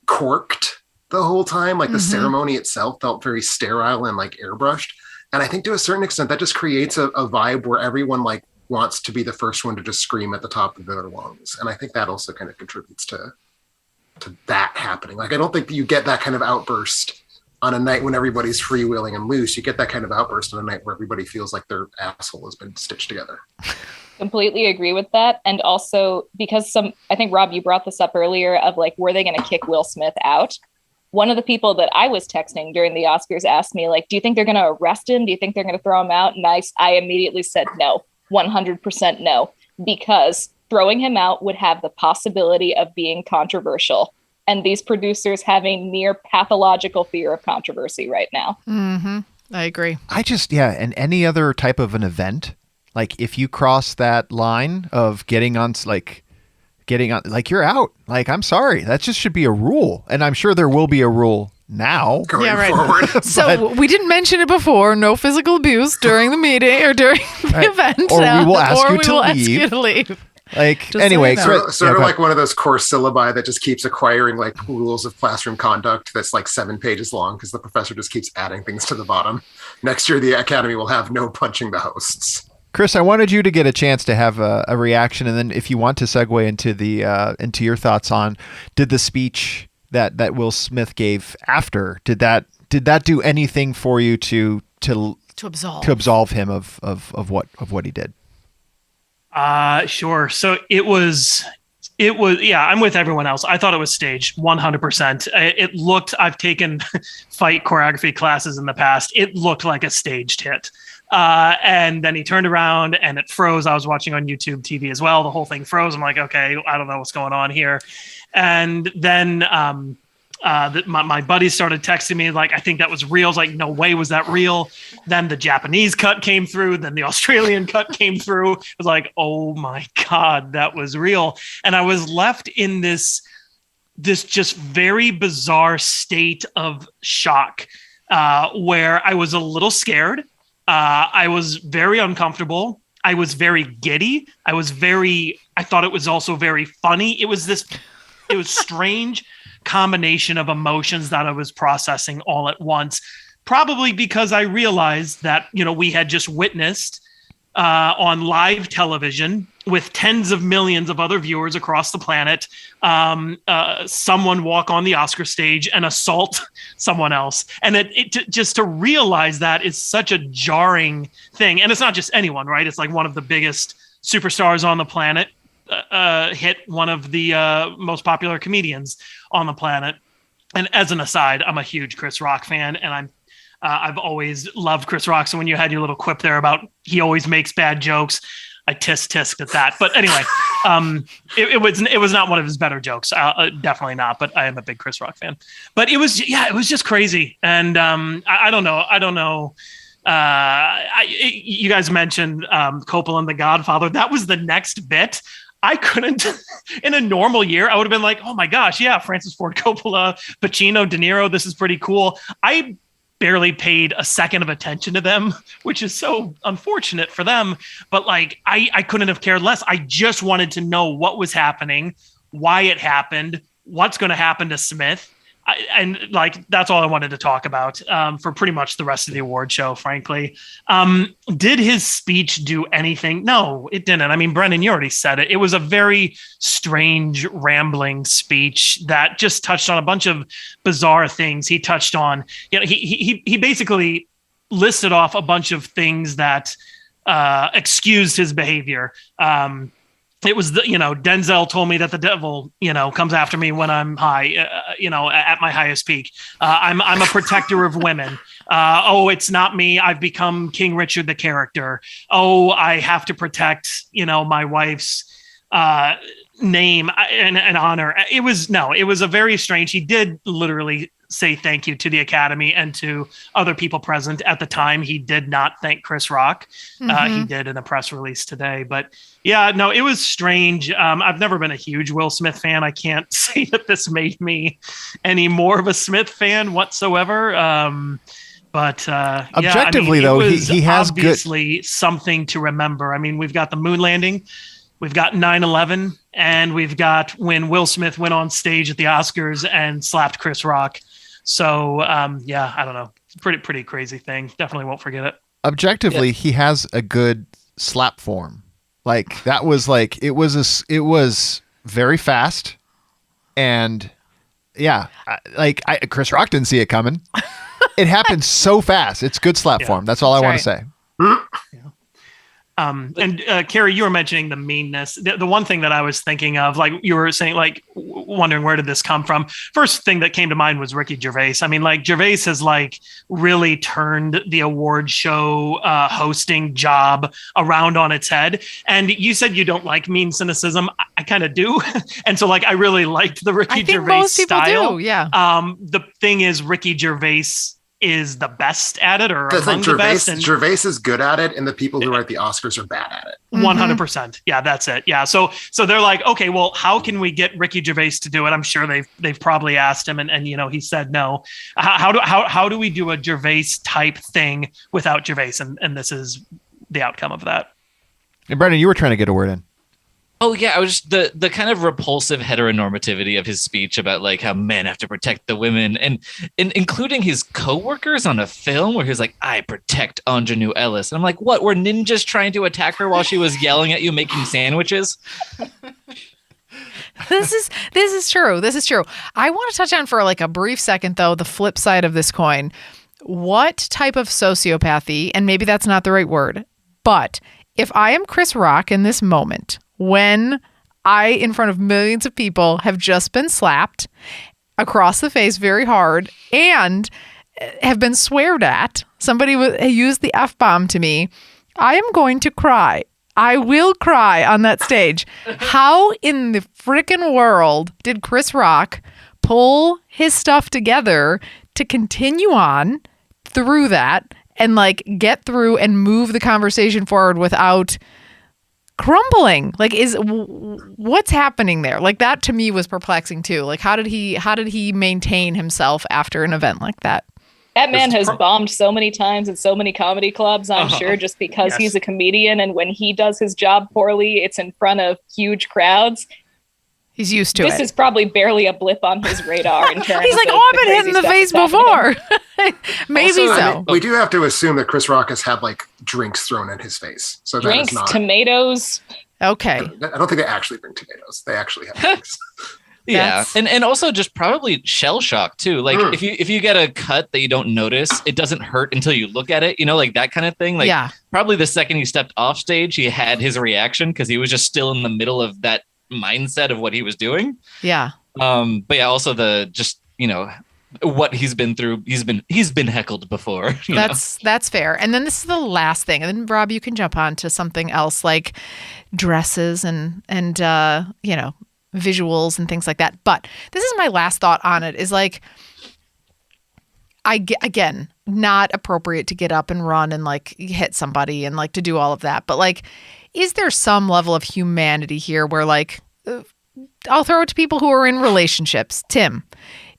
corked the whole time. Like the ceremony itself felt very sterile and like airbrushed. And I think to a certain extent that just creates a vibe where everyone like wants to be the first one to just scream at the top of their lungs. And I think that also kind of contributes to that happening. Like, I don't think you get that kind of outburst on a night when everybody's freewheeling and loose. You get that kind of outburst on a night where everybody feels like their asshole has been stitched together. Completely agree with that. And also because I think, Rob, you brought this up earlier of like, were they going to kick Will Smith out? One of the people that I was texting during the Oscars asked me, like, do you think they're going to arrest him? Do you think they're going to throw him out? And I immediately said no, 100% no, because throwing him out would have the possibility of being controversial. And these producers have a near pathological fear of controversy right now. Mm-hmm. I agree. And any other type of an event, like if you cross that line of getting on, you're out. Like, I'm sorry. That just should be a rule. And I'm sure there will be a rule now. Going forward. So we didn't mention it before. No physical abuse during the meeting or during the event. Or we will ask you to leave. Like, just anyway, sort of like one of those core syllabi that just keeps acquiring like rules of classroom conduct that's like 7 pages long because the professor just keeps adding things to the bottom. Next year, the Academy will have no punching the hosts. Chris, I wanted you to get a chance to have a reaction, and then if you want to segue into into your thoughts on, did the speech that Will Smith gave after, did that do anything for you to absolve him of what he did? Sure. So it was, yeah, I'm with everyone else. I thought it was staged 100%. It looked, I've taken fight choreography classes in the past. It looked like a staged hit. And then he turned around and it froze. I was watching on YouTube TV as well. The whole thing froze. I'm like, okay, I don't know what's going on here. And then, my buddies started texting me like, I think that was real. I was like, no way was that real. Then the Japanese cut came through. Then the Australian cut came through. I was like, oh my God, that was real. And I was left in this just very bizarre state of shock, where I was a little scared. I was very uncomfortable. I was very giddy. I thought it was also very funny. It was strange combination of emotions that I was processing all at once, probably because I realized that, we had just witnessed on live television with tens of millions of other viewers across the planet, someone walk on the Oscar stage and assault someone else. And just to realize that is such a jarring thing. And it's not just anyone, right? It's like one of the biggest superstars on the planet hit one of the most popular comedians on the planet. And as an aside, I'm a huge Chris Rock fan, and I've always loved Chris Rock. So when you had your little quip there about he always makes bad jokes, I tisked at that. But anyway, it was not one of his better jokes. Definitely not. But I am a big Chris Rock fan. But it was just crazy. And I don't know. You guys mentioned Coppola and The Godfather. That was the next bit. I couldn't, in a normal year, I would have been like, oh my gosh, yeah, Francis Ford Coppola, Pacino, De Niro, this is pretty cool. I barely paid a second of attention to them, which is so unfortunate for them. But like, I couldn't have cared less. I just wanted to know what was happening, why it happened, what's going to happen to Smith. And like, that's all I wanted to talk about for pretty much the rest of the award show, frankly. Did his speech do anything? No, it didn't. I mean, Brendan, you already said it. It was a very strange, rambling speech that just touched on a bunch of bizarre things. He touched on, he basically listed off a bunch of things that excused his behavior. It was Denzel told me that the devil, comes after me when I'm high, at my highest peak. I'm a protector of women. It's not me. I've become King Richard, the character. I have to protect, my wife's name and honor. It was a very strange. He did literally say thank you to the Academy and to other people present at the time. He did not thank Chris Rock. He did in a press release today, but it was strange. I've never been a huge Will Smith fan. I can't say that this made me any more of a Smith fan whatsoever. But objectively, though, he has obviously something to remember. I mean, we've got the moon landing, we've got 9/11, and we've got when Will Smith went on stage at the Oscars and slapped Chris Rock. So, I don't know. It's a pretty crazy thing. Definitely won't forget it. Objectively, he has a good slap form. Like that was like it was very fast, and Chris Rock didn't see it coming. It happened so fast. It's good slap form. That's all I want to say. And Carrie, you were mentioning the meanness. The one thing that I was thinking of, like you were saying, like wondering where did this come from? First thing that came to mind was Ricky Gervais. I mean, like Gervais has like really turned the award show hosting job around on its head. And you said you don't like mean cynicism. I kind of do. And so like I really liked the Ricky Gervais most people style. do, yeah. The thing is Ricky Gervais is the best at it, or among the best. And Gervais is good at it, and the people who write the Oscars are bad at it. 100%. Yeah, that's it. Yeah. So they're like, okay, well, how can we get Ricky Gervais to do it? I'm sure they've probably asked him, and he said no. How do we do a Gervais type thing without Gervais? And this is the outcome of that. And Brendan, you were trying to get a word in. Oh yeah, I was just the kind of repulsive heteronormativity of his speech about like how men have to protect the women, and including his coworkers on a film where he was like, "I protect Ingenue Ellis," and I'm like, "What? Were ninjas trying to attack her while she was yelling at you making sandwiches?" This is true. This is true. I want to touch on for like a brief second though the flip side of this coin. What type of sociopathy, and maybe that's not the right word, but if I am Chris Rock in this moment, when I, in front of millions of people, have just been slapped across the face very hard and have been sweared at, somebody used the F-bomb to me, I am going to cry. I will cry on that stage. How in the frickin' world did Chris Rock pull his stuff together to continue on through that and like get through and move the conversation forward without crumbling? Like, what's happening there? Like, that to me was perplexing too. Like, how did he maintain himself after an event like that? That man has bombed so many times at so many comedy clubs, I'm sure, just because he's a comedian. And when he does his job poorly, it's in front of huge crowds. He's used to it. This is probably barely a blip on his radar in terms He's like, I've been hit in the face before. Maybe also, so. I mean, we do have to assume that Chris Rock has had like drinks thrown in his face. So drinks, that is not... tomatoes. Okay. I don't think they actually bring tomatoes. They actually have eggs. Yeah, and also just probably shell shock too. Like if you get a cut that you don't notice, it doesn't hurt until you look at it. You know, like that kind of thing. Like probably the second he stepped off stage, he had his reaction because he was just still in the middle of that mindset of what he was doing. Yeah. But yeah, also the just what he's been through. He's been heckled before. That's fair. And then this is the last thing, and then Rob, you can jump on to something else like dresses and visuals and things like that. But this is my last thought on it is like, again, not appropriate to get up and run and like hit somebody and like to do all of that. But like, is there some level of humanity here where like, I'll throw it to people who are in relationships. Tim,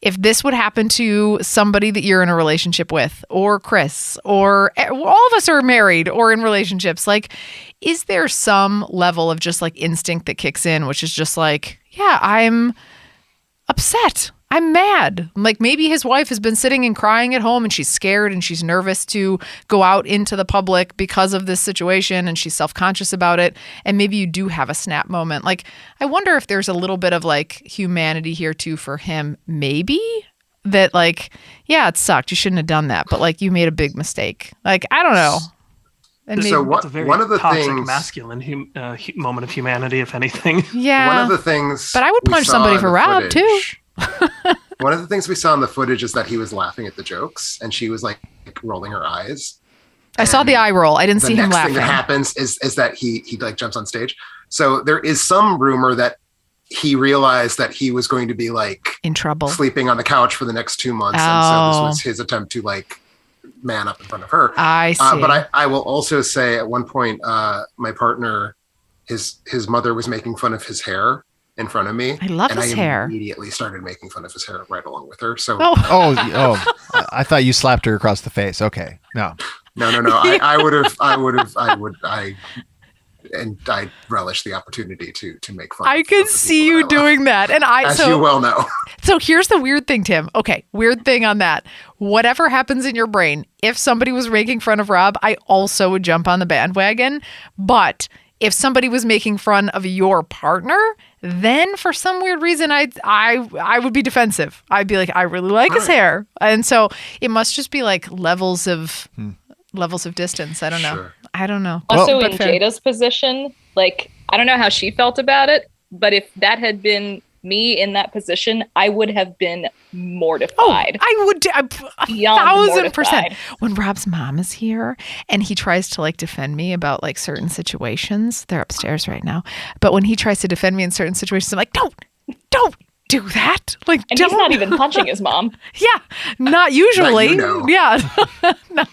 if this would happen to somebody that you're in a relationship with, or Chris, or all of us are married or in relationships, like, is there some level of just like instinct that kicks in, which is just like, yeah, I'm upset. I'm mad. Like maybe his wife has been sitting and crying at home and she's scared and she's nervous to go out into the public because of this situation and she's self-conscious about it. And maybe you do have a snap moment. Like, I wonder if there's a little bit of like humanity here too for him, maybe that like, yeah, it sucked. You shouldn't have done that. But like you made a big mistake. Like, I don't know. And so it's a very one of the toxic things, masculine moment of humanity, if anything. Yeah. One of the things, but I would punch somebody for Rob too. One of the things we saw in the footage is that he was laughing at the jokes, and she was like rolling her eyes. I saw the eye roll. I didn't see him laughing. The next thing that happens is that he like jumps on stage. So there is some rumor that he realized that he was going to be like in trouble, sleeping on the couch for the next 2 months, and so this was his attempt to like man up in front of her. I see. But I will also say at one point, my partner, his mother was making fun of his hair in front of me. I love his hair. Immediately started making fun of his hair right along with her. So I thought you slapped her across the face. Okay, no. I relish the opportunity to make fun. I could see you doing that, and as you well know. So here's the weird thing, Tim. Okay, weird thing on that. Whatever happens in your brain, if somebody was making fun of Rob, I also would jump on the bandwagon. But if somebody was making fun of your partner, then for some weird reason, I would be defensive. I'd be like, I really like his hair, and so it must just be like levels of distance. I don't know. Sure. I don't know. Also, in Jada's position, like I don't know how she felt about it, but if that had been me in that position, I would have been mortified. Oh, I would 1,000%. Mortified. When Rob's mom is here and he tries to like defend me about like certain situations, they're upstairs right now. But when he tries to defend me in certain situations, I'm like, don't do that. Like, and he's not even punching his mom. Yeah, not usually. Yeah, no.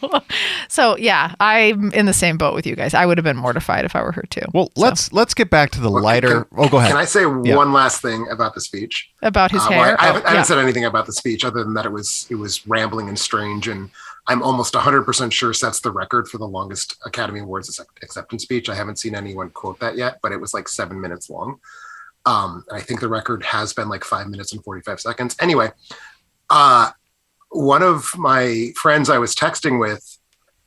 So yeah, I'm in the same boat with you guys. I would have been mortified if I were her too. Well, let's get back to the lighter. Go ahead. Can I say one last thing about the speech? About his hair? I haven't said anything about the speech other than that it was rambling and strange, and I'm almost 100% sure sets the record for the longest Academy Awards acceptance speech. I haven't seen anyone quote that yet, but it was like 7 minutes long. I think the record has been like 5 minutes and 45 seconds. Anyway, one of my friends I was texting with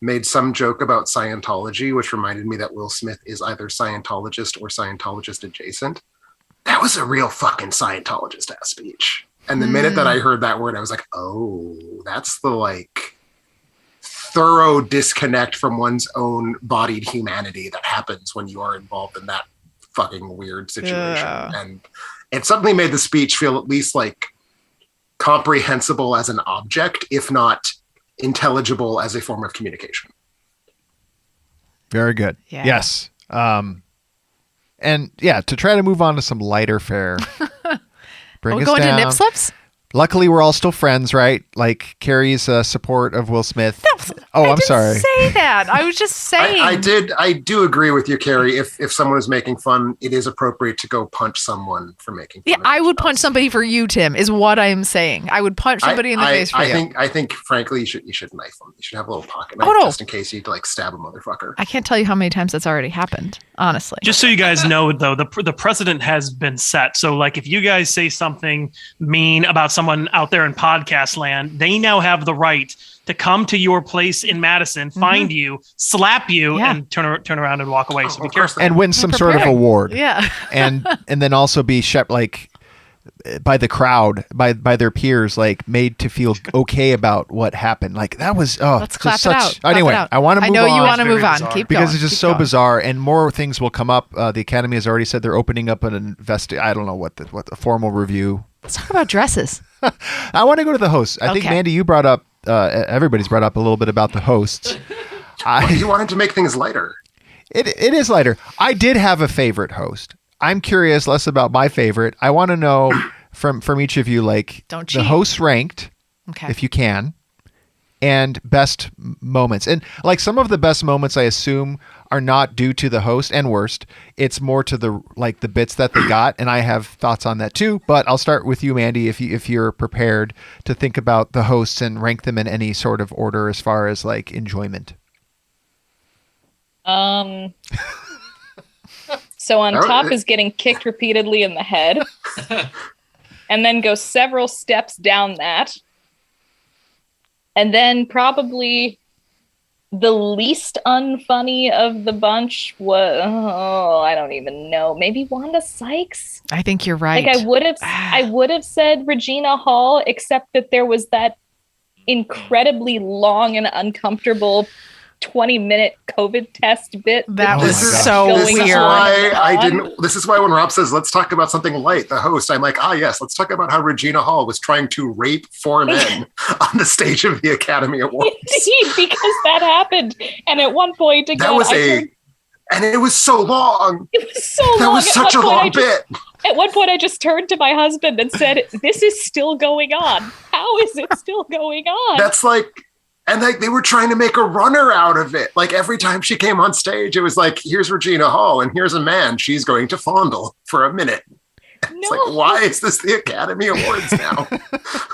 made some joke about Scientology, which reminded me that Will Smith is either Scientologist or Scientologist adjacent. That was a real fucking Scientologist-ass speech. And the minute that I heard that word, I was like, oh, that's the like thorough disconnect from one's own bodied humanity that happens when you are involved in that fucking weird situation. And it suddenly made the speech feel at least like comprehensible as an object, if not intelligible as a form of communication. Very good. Yeah. Yes. And yeah, to try to move on to some lighter fare. Bring us going down. to nip slips? Luckily, we're all still friends, right? Like Carrie's support of Will Smith. I'm sorry. Say that. I was just saying. I do agree with you, Carrie. If someone is making fun, it is appropriate to go punch someone for making fun. Yeah, I would punch somebody for you, Tim. Is what I am saying. I would punch somebody in the face for you. I think, frankly, you should knife them. You should have a little pocket knife just in case you need to like stab a motherfucker. I can't tell you how many times that's already happened. Honestly, just so you guys know, though, the precedent has been set. So, like, if you guys say something mean about somebody someone out there in podcast land, they now have the right to come to your place in Madison, find you, slap you, and turn around and walk away. So be careful. And win some sort of award. Yeah. and then also be by the crowd, by their peers, like made to feel okay about what happened. Like that was let's clap it out. Anyway, I want to move on. I know you want to move on. Keep going. Because it's just so bizarre, and more things will come up. The Academy has already said they're opening up an I don't know what the formal review. Let's talk about dresses. I want to go to the hosts. I think Mandy, you brought up. Everybody's brought up a little bit about the hosts. You wanted to make things lighter. It is lighter. I did have a favorite host. I'm curious less about my favorite. I want to know from each of you, like the hosts ranked, if you can, and best moments. And like some of the best moments, I assume, are not due to the host, and worst. It's more to the bits that they got, and I have thoughts on that too. But I'll start with you, Mandy, if you're prepared to think about the hosts and rank them in any sort of order as far as like enjoyment. So on top is getting kicked repeatedly in the head, and then go several steps down that. And then probably the least unfunny of the bunch was, I don't even know, maybe Wanda Sykes? I think you're right. Like I would have said Regina Hall, except that there was that incredibly long and uncomfortable 20-minute COVID test bit. That was so weird. This is why when Rob says, let's talk about something light, the host, I'm like, yes, let's talk about how Regina Hall was trying to rape 4 men on the stage of the Academy Awards. Indeed, because that happened. And at one point, again, and it was so long. It was so long. That was such a long bit. At one point, I just turned to my husband and said, this is still going on. How is it still going on? That's like... And like they were trying to make a runner out of it. Like every time she came on stage, it was like, here's Regina Hall and here's a man she's going to fondle for a minute. It's like, why is this the Academy Awards now?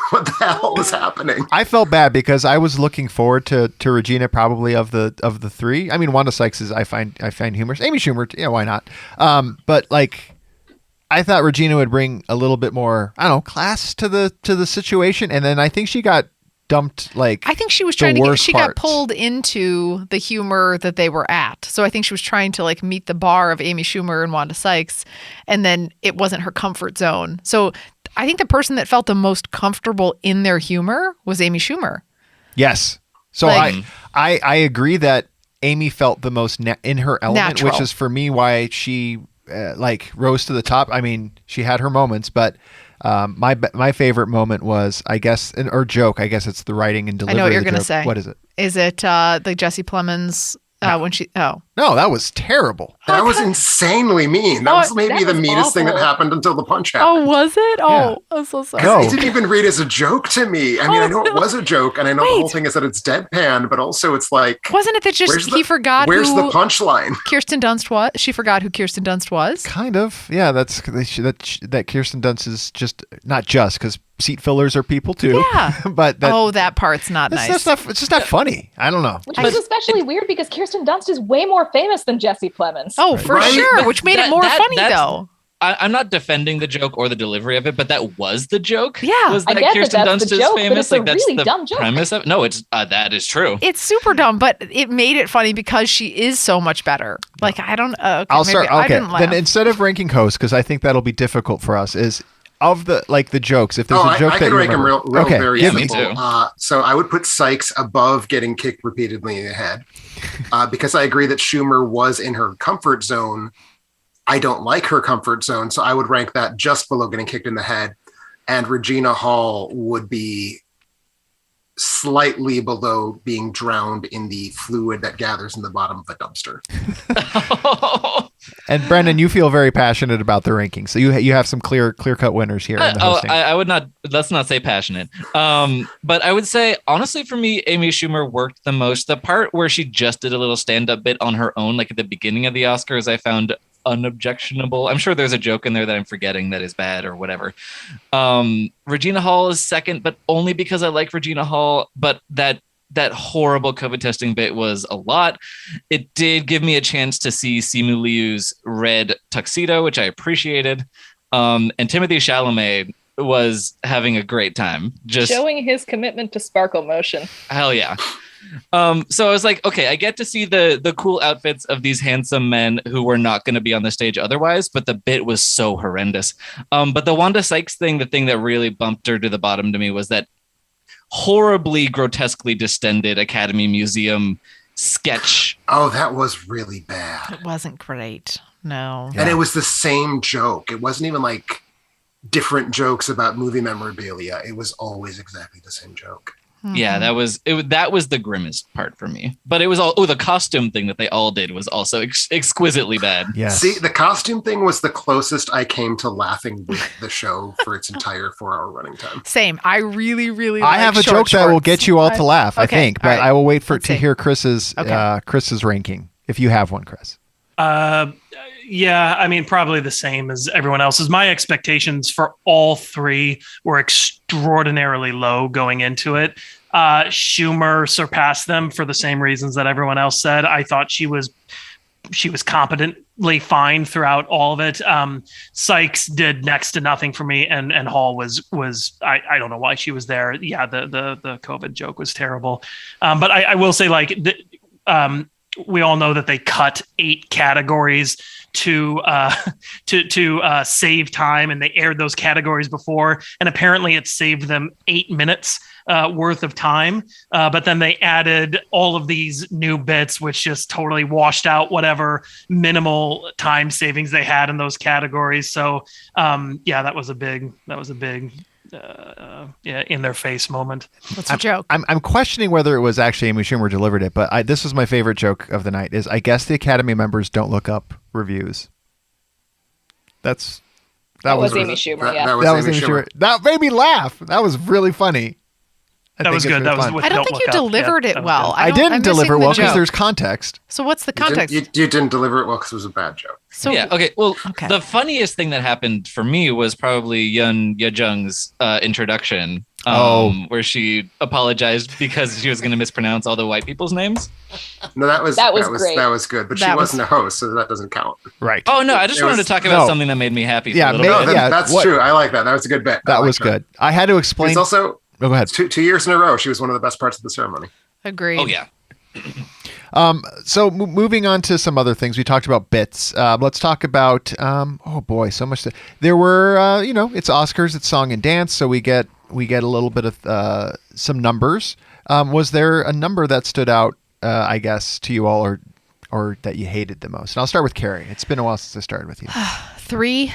What the hell is happening? I felt bad because I was looking forward to Regina probably of the three. I mean, Wanda Sykes I find humorous. Amy Schumer, why not? But like I thought Regina would bring a little bit more, I don't know, class to the situation, and then I think she got dumped. Like I think she was trying to get, she got pulled into the humor that they were at. So I think she was trying to like meet the bar of Amy Schumer and Wanda Sykes, and then it wasn't her comfort zone. So I think the person that felt the most comfortable in their humor was Amy Schumer. Yes. So I agree that Amy felt the most in her element, natural. Which is for me why she rose to the top. I mean, she had her moments, but my favorite moment was, I guess, joke. I guess it's the writing and delivery. I know what you're going to say. What is it? Is it the Jesse Plemons when she? Oh no, that was terrible. That was insanely mean. That was maybe the meanest thing that happened until the punch happened. Oh, was it? Oh, I'm so sorry. No. It didn't even read as a joke to me. I mean, I know it was a joke, and I know the whole thing is that it's deadpan, but also it's like, wasn't it that just he forgot? Where's the punchline? Kirsten Dunst was. She forgot who Kirsten Dunst was. Kind of. Yeah, that Kirsten Dunst is just not just because seat fillers are people too. Yeah. But that part's not nice. It's just not funny. I don't know. Which is especially weird because Kirsten Dunst is way more famous than Jesse Plemons. Oh, for sure. Which made it more funny though. I'm not defending the joke or the delivery of it, but that was the joke. Yeah, was that Kirsten Dunst is famous? Like that's really dumb joke. Premise of no, it's that is true. It's super dumb, but it made it funny because she is so much better. Like I don't. I'll start. Okay, then instead of ranking hosts, because I think that'll be difficult for us, is of the jokes. If there's a joke I that can rank them real very simple. Me too. So I would put Sykes above getting kicked repeatedly in the head, because I agree that Schumer was in her comfort zone. I don't like her comfort zone, so I would rank that just below getting kicked in the head. And Regina Hall would be slightly below being drowned in the fluid that gathers in the bottom of a dumpster. And Brendan, you feel very passionate about the rankings, so you have some clear-cut winners here in the hosting. I would not. Let's not say passionate. But I would say honestly, for me, Amy Schumer worked the most. The part where she just did a little stand-up bit on her own, like at the beginning of the Oscars, I found unobjectionable. I'm sure there's a joke in there that I'm forgetting that is bad or whatever. Regina Hall is second, but only because I like Regina Hall. But that horrible COVID testing bit was a lot. It did give me a chance to see Simu Liu's red tuxedo, which I appreciated. And Timothée Chalamet was having a great time. Just showing his commitment to sparkle motion. hell yeah. So I was like, okay, I get to see the cool outfits of these handsome men who were not going to be on the stage otherwise, but the bit was so horrendous. But the Wanda Sykes thing, the thing that really bumped her to the bottom to me was that horribly, grotesquely distended Academy Museum sketch. Oh, that was really bad. It wasn't great. No. And it was the same joke. It wasn't even like different jokes about movie memorabilia. It was always exactly the same joke. Yeah, that was the grimmest part for me. But it was all the costume thing that they all did was also exquisitely bad. Yes. See, the costume thing was the closest I came to laughing with the show for its entire 4-hour running time. Same. I really, really I have a short joke that will shorts. get you all to laugh, I Okay, think, but all right. I will wait for Let's to see. hear Chris's ranking, if you have one, Chris. Yeah, I mean, probably the same as everyone else's. My expectations for all three were extraordinarily low going into it. Schumer surpassed them for the same reasons that everyone else said. I thought she was competently fine throughout all of it. Sykes did next to nothing for me, and Hall was I don't know why she was there. Yeah, the COVID joke was terrible. But I will say, like, we all know that they cut 8 categories to save time, and they aired those categories before, and apparently it saved them 8 minutes worth of time. But then they added all of these new bits, which just totally washed out whatever minimal time savings they had in those categories. So yeah, that was a big in their face moment. What's your joke? I'm questioning whether it was actually Amy Schumer delivered it, but this was my favorite joke of the night. Is I guess the Academy members don't look up reviews. That was Amy Schumer. Yeah. That was Amy Amy Schumer. That made me laugh. That was really funny. That was good. That was with I don't think you delivered it well. I didn't I'm deliver missing well the because joke. there's context. So what's the context? You didn't deliver it well because it was a bad joke. So yeah, okay. Well, Okay. the funniest thing that happened for me was probably Yun Yejung's introduction, where she apologized because she was going to mispronounce all the white people's names. No, that was great. That was good, but she That was- wasn't a host, so that doesn't count. Right. Oh no, I just It wanted was- to talk about no. something that made me happy. Yeah, for a little maybe- bit. yeah, That's what- true. I like that. That was a good bit. That was good. I had to explain. It's also Oh, go ahead. 2 years in a row. She was one of the best parts of the ceremony. agreed. Oh yeah. So moving on to some other things, we talked about bits. Let's talk about. Oh boy, so much. There were, it's Oscars, it's song and dance, so we get a little bit of some numbers. Was there a number that stood out, I guess, to you all, or that you hated the most? And I'll start with Carrie. It's been a while since I started with you. 3.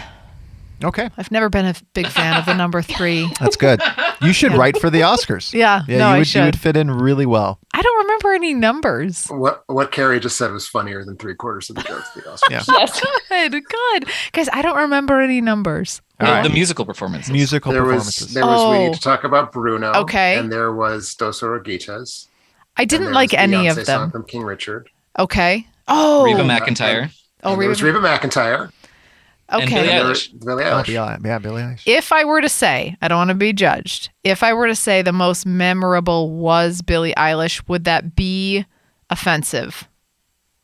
Okay, I've never been a big fan of the number 3. that's good. You should write for the Oscars. Yeah, no, you I would. You would should. fit in really well. I don't remember any numbers. What Carrie just said was funnier than 3/4 of the jokes of the Oscars. Yeah. Yes. Good. Guys, I don't remember any numbers. All right. The musical performances. Musical There performances. was we Oh. need to talk about Bruno. Okay. And there was Dos Oruguitas. I didn't like any of Song them. from King Richard. Okay. Oh. Reba McEntire. Oh, And there was Reba McEntire. and Billie Okay. And there Eilish. was Billie Oh, Eilish. Billie Eilish. If I were to say, I don't want to be judged. If I were to say the most memorable was Billie Eilish, would that be offensive?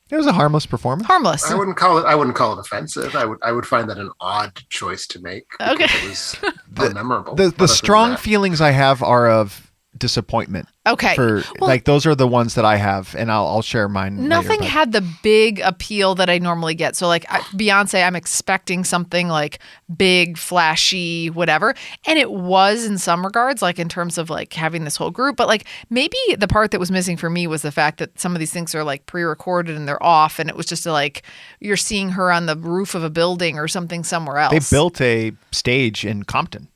It was a harmless performance. Harmless. I wouldn't call it offensive. I would find that an odd choice to make. because Okay. It was unmemorable. The Other than strong that. feelings I have are of disappointment. Okay. For Well- like those are the ones that I have, and I'll share mine. later, Nothing but- had the big appeal that I normally get. So, like Beyonce, I'm expecting something like big, flashy, whatever. And it was in some regards, like in terms of like having this whole group. But like maybe the part that was missing for me was the fact that some of these things are like pre recorded and they're off. And it was just like you're seeing her on the roof of a building or something somewhere else. They built a stage in Compton,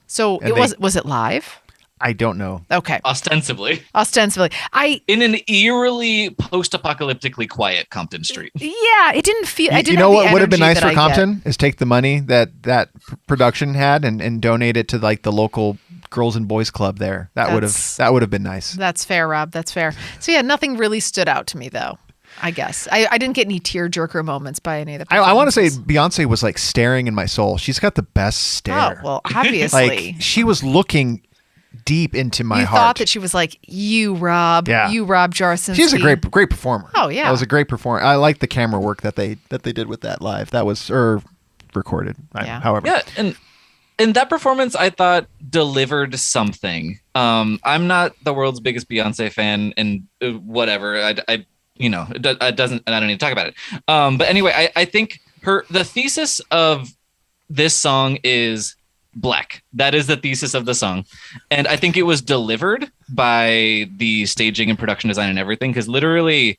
So and was it live? I don't know. Okay. Ostensibly. Ostensibly. In an eerily post-apocalyptically quiet Compton Street. Yeah, it didn't feel. I didn't You know have the what would have been energy nice that for I get. Compton is take the money that production had and donate it to like the local Girls and Boys Club there. That would have been nice. That's fair, Rob. That's fair. So yeah, nothing really stood out to me though. I guess I didn't get any tearjerker moments by any of the. I want to say performances. Beyonce was like staring in my soul. She's got the best Oh stare. well, obviously. Like she was looking deep into my you heart. thought that she was like you, Rob. Yeah. You, Rob Jarsinski. She's a great performer. Oh, yeah. that was a great performer. I like the camera work that they did with that live. That was recorded. Yeah. However, Yeah, and in that performance, I thought delivered something. I'm not the world's biggest Beyonce fan, and whatever. I it doesn't, and I don't need to talk about it. But anyway, I think the thesis of this song is black. That is the thesis of the song, and I think it was delivered by the staging and production design and everything, because literally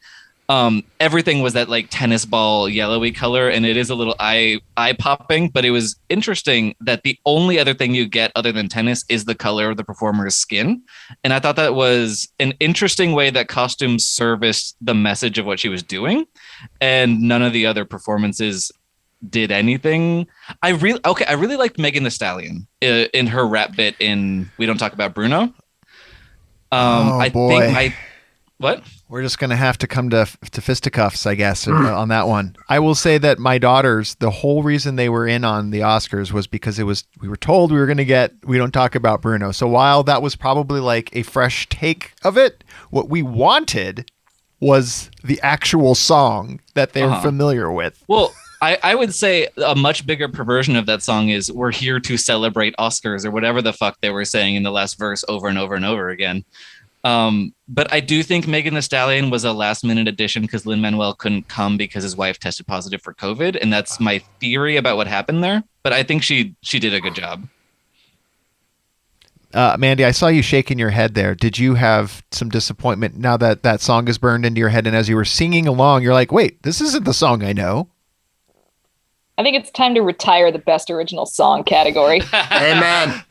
everything was that like tennis ball yellowy color, and it is a little eye popping, but it was interesting that the only other thing you get other than tennis is the color of the performer's skin. And I thought that was an interesting way that costumes serviced the message of what she was doing, and none of the other performances did anything. I really liked Megan Thee Stallion in her rap bit in We Don't Talk About Bruno. What? We're just going to have to come to fisticuffs, I guess, on that one. I will say that my daughters, the whole reason they were in on the Oscars was because we were told we were going to get We Don't Talk About Bruno. So while that was probably like a fresh take of it, what we wanted was the actual song that they're familiar with. Well, I would say a much bigger perversion of that song is "We're here to celebrate Oscars" or whatever the fuck they were saying in the last verse over and over and over again. But I do think Megan Thee Stallion was a last minute addition because Lin-Manuel couldn't come because his wife tested positive for COVID. And that's my theory about what happened there. But I think she did a good job. Mandy, I saw you shaking your head there. Did you have some disappointment now that that song is burned into your head? And as you were singing along, you're like, wait, this isn't the song I know. I think it's time to retire the best original song category. Amen.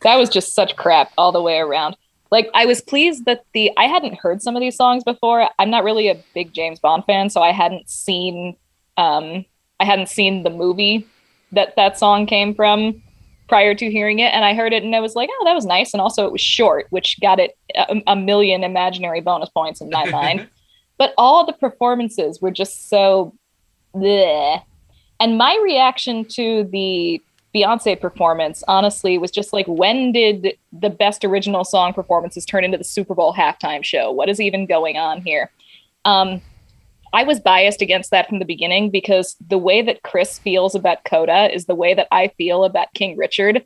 That was just such crap all the way around. Like, I was pleased that I hadn't heard some of these songs before. I'm not really a big James Bond fan, so I hadn't seen the movie that song came from prior to hearing it. And I heard it and I was like, oh, that was nice. And also it was short, which got it a million imaginary bonus points in my mind. But all the performances were just so bleh. And my reaction to the Beyonce performance, honestly, was just like, when did the best original song performances turn into the Super Bowl halftime show? What is even going on here? I was biased against that from the beginning because the way that Chris feels about Koda is the way that I feel about King Richard.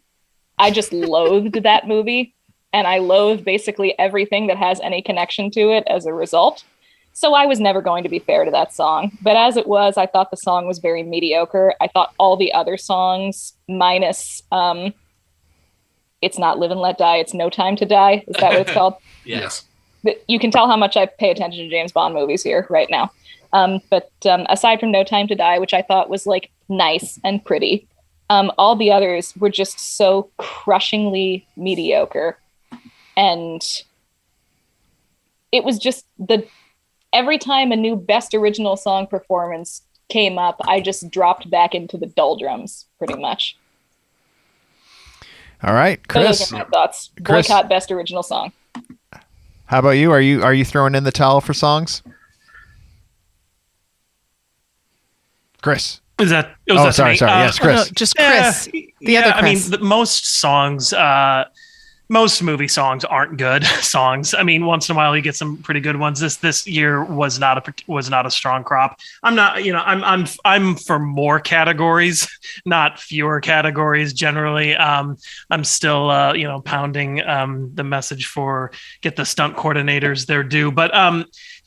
I just loathed that movie, and I loathe basically everything that has any connection to it as a result. So I was never going to be fair to that song. But as it was, I thought the song was very mediocre. I thought all the other songs, minus It's Not Live and Let Die, It's No Time to Die. Is that what it's called? Yes. You can tell how much I pay attention to James Bond movies here right now. But aside from No Time to Die, which I thought was like nice and pretty, all the others were just so crushingly mediocre. And it was just every time a new best original song performance came up, I just dropped back into the doldrums, pretty much. All right, Chris. Those are my thoughts. Chris, boycott best original song. how about you? Are you throwing in the towel for songs? Chris. Sorry. Yes, Chris. No, just Chris. The other Chris. I mean, most songs, most movie songs aren't good songs. I mean, once in a while you get some pretty good ones. This year was not a strong crop. I'm for more categories, not fewer categories. Generally, I'm still pounding the message for get the stunt coordinators their due, but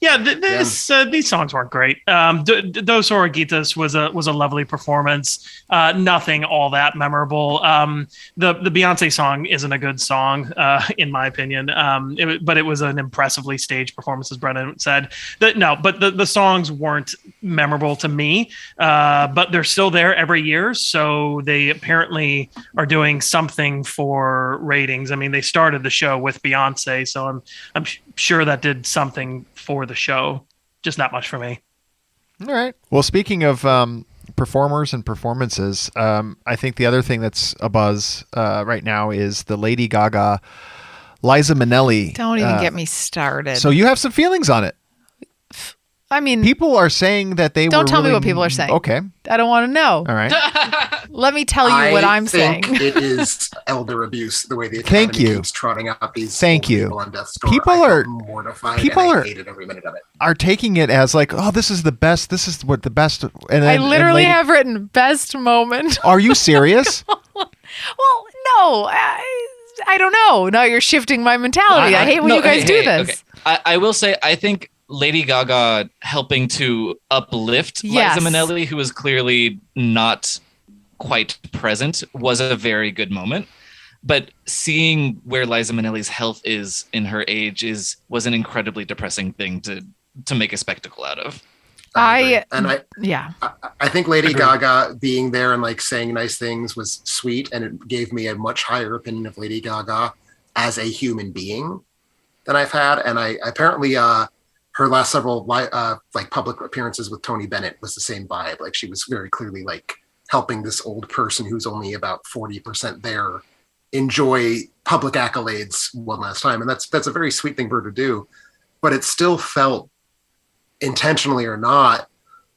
these songs weren't great. Dos Oruguitas was a lovely performance. Nothing all that memorable. The Beyonce song isn't a good song, in my opinion. But it was an impressively staged performance, as Brennan said. But the songs weren't memorable to me. But they're still there every year, so they apparently are doing something for ratings. I mean, they started the show with Beyonce, so I'm sure that did something for the show. Just not much for me. All right. Well, speaking of performers and performances, I think the other thing that's a buzz right now is the Lady Gaga, Liza Minnelli. Don't even get me started. So you have some feelings on it. I mean, people are saying that they don't were tell really... me what people are saying. Okay. I don't want to know. All right. Let me tell you what I'm saying. It is elder abuse the way the Academy keeps trotting out these people on death's door. People are mortified. I hated every minute of it. Are taking it as like, oh, this is the best. This is what the best. And then, I literally have written best moment. Are you serious? know. I don't know. Now you're shifting my mentality. I hate when you guys do this. Okay. I will say, I think Lady Gaga helping to uplift Liza Minnelli, who was clearly not quite present, was a very good moment. But seeing where Liza Minnelli's health is in her age was an incredibly depressing thing to make a spectacle out of. I think Lady Gaga being there and like saying nice things was sweet, and it gave me a much higher opinion of Lady Gaga as a human being than I've had. And I apparently her last several like public appearances with Tony Bennett was the same vibe. Like she was very clearly like helping this old person who's only about 40% there enjoy public accolades one last time, and that's a very sweet thing for her to do. But it still felt, intentionally or not,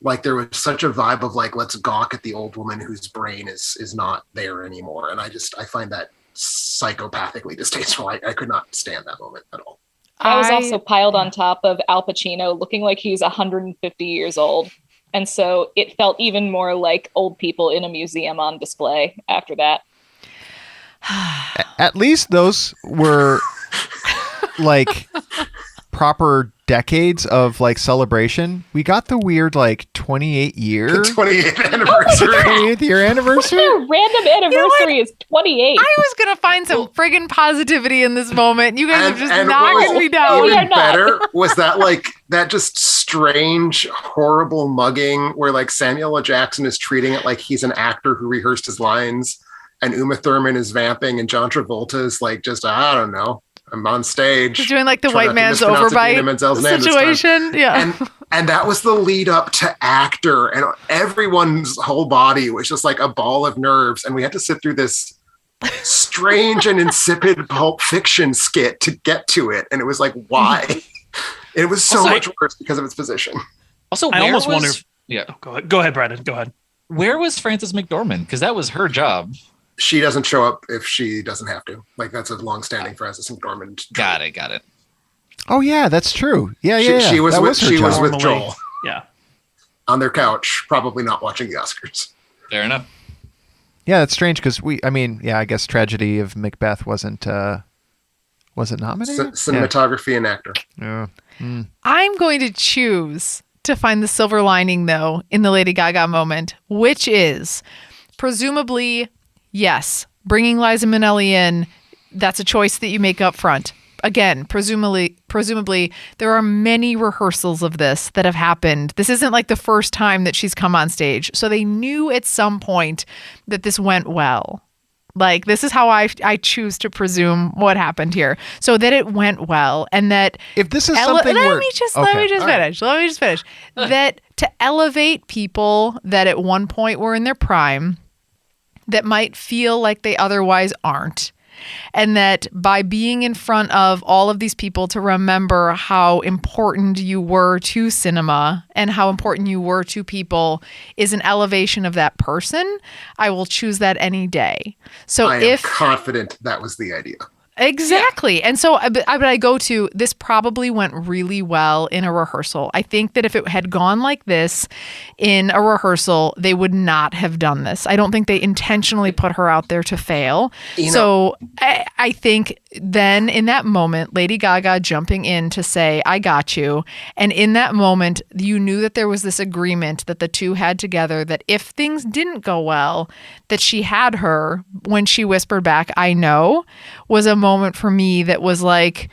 like there was such a vibe of like, let's gawk at the old woman whose brain is not there anymore. And I find that psychopathically distasteful. I could not stand that moment at all. I was also piled on top of Al Pacino looking like he's 150 years old. And so it felt even more like old people in a museum on display after that. At least those were like proper decades of like celebration. We got the weird like 28th year anniversary. Their random anniversary is 28. I was gonna find some friggin' positivity in this moment. You guys are just knocking me down. Even better was that like that just strange, horrible mugging where like Samuel L. Jackson is treating it like he's an actor who rehearsed his lines, and Uma Thurman is vamping, and John Travolta is like just, I don't know, I'm on stage. He's doing like the white man's overbite situation. Yeah. And that was the lead up to Actor, and everyone's whole body was just like a ball of nerves. And we had to sit through this strange and insipid Pulp Fiction skit to get to it. And it was like, why? It was so much worse because of its position. Also, I almost wonder. Yeah. Go ahead, Brandon. Go ahead. Where was Frances McDormand? Because that was her job. She doesn't show up if she doesn't have to. Like, that's a long-standing Frances McDormand. Got it. Oh yeah, that's true. Yeah. She was with Joel. Yeah. On their couch, probably not watching the Oscars. Fair enough. Yeah, that's strange because I guess Tragedy of Macbeth wasn't nominated? Cinematography and actor. Yeah. I'm going to choose to find the silver lining, though, in the Lady Gaga moment, which is presumably, yes, bringing Liza Minnelli in, that's a choice that you make up front. Again, presumably, there are many rehearsals of this that have happened. This isn't like the first time that she's come on stage. So they knew at some point that this went well. Like, this is how I choose to presume what happened here. So that it went well, and that if this is something let me just finish. That to elevate people that at one point were in their prime, that might feel like they otherwise aren't. And that by being in front of all of these people to remember how important you were to cinema and how important you were to people is an elevation of that person. I will choose that any day. So I am confident that was the idea. Exactly. Yeah. And so I go to, this probably went really well in a rehearsal. I think that if it had gone like this in a rehearsal, they would not have done this. I don't think they intentionally put her out there to fail. So I think then in that moment, Lady Gaga jumping in to say, I got you. And in that moment, you knew that there was this agreement that the two had together, that if things didn't go well, that she had her when she whispered back, I know, was a moment for me that was like,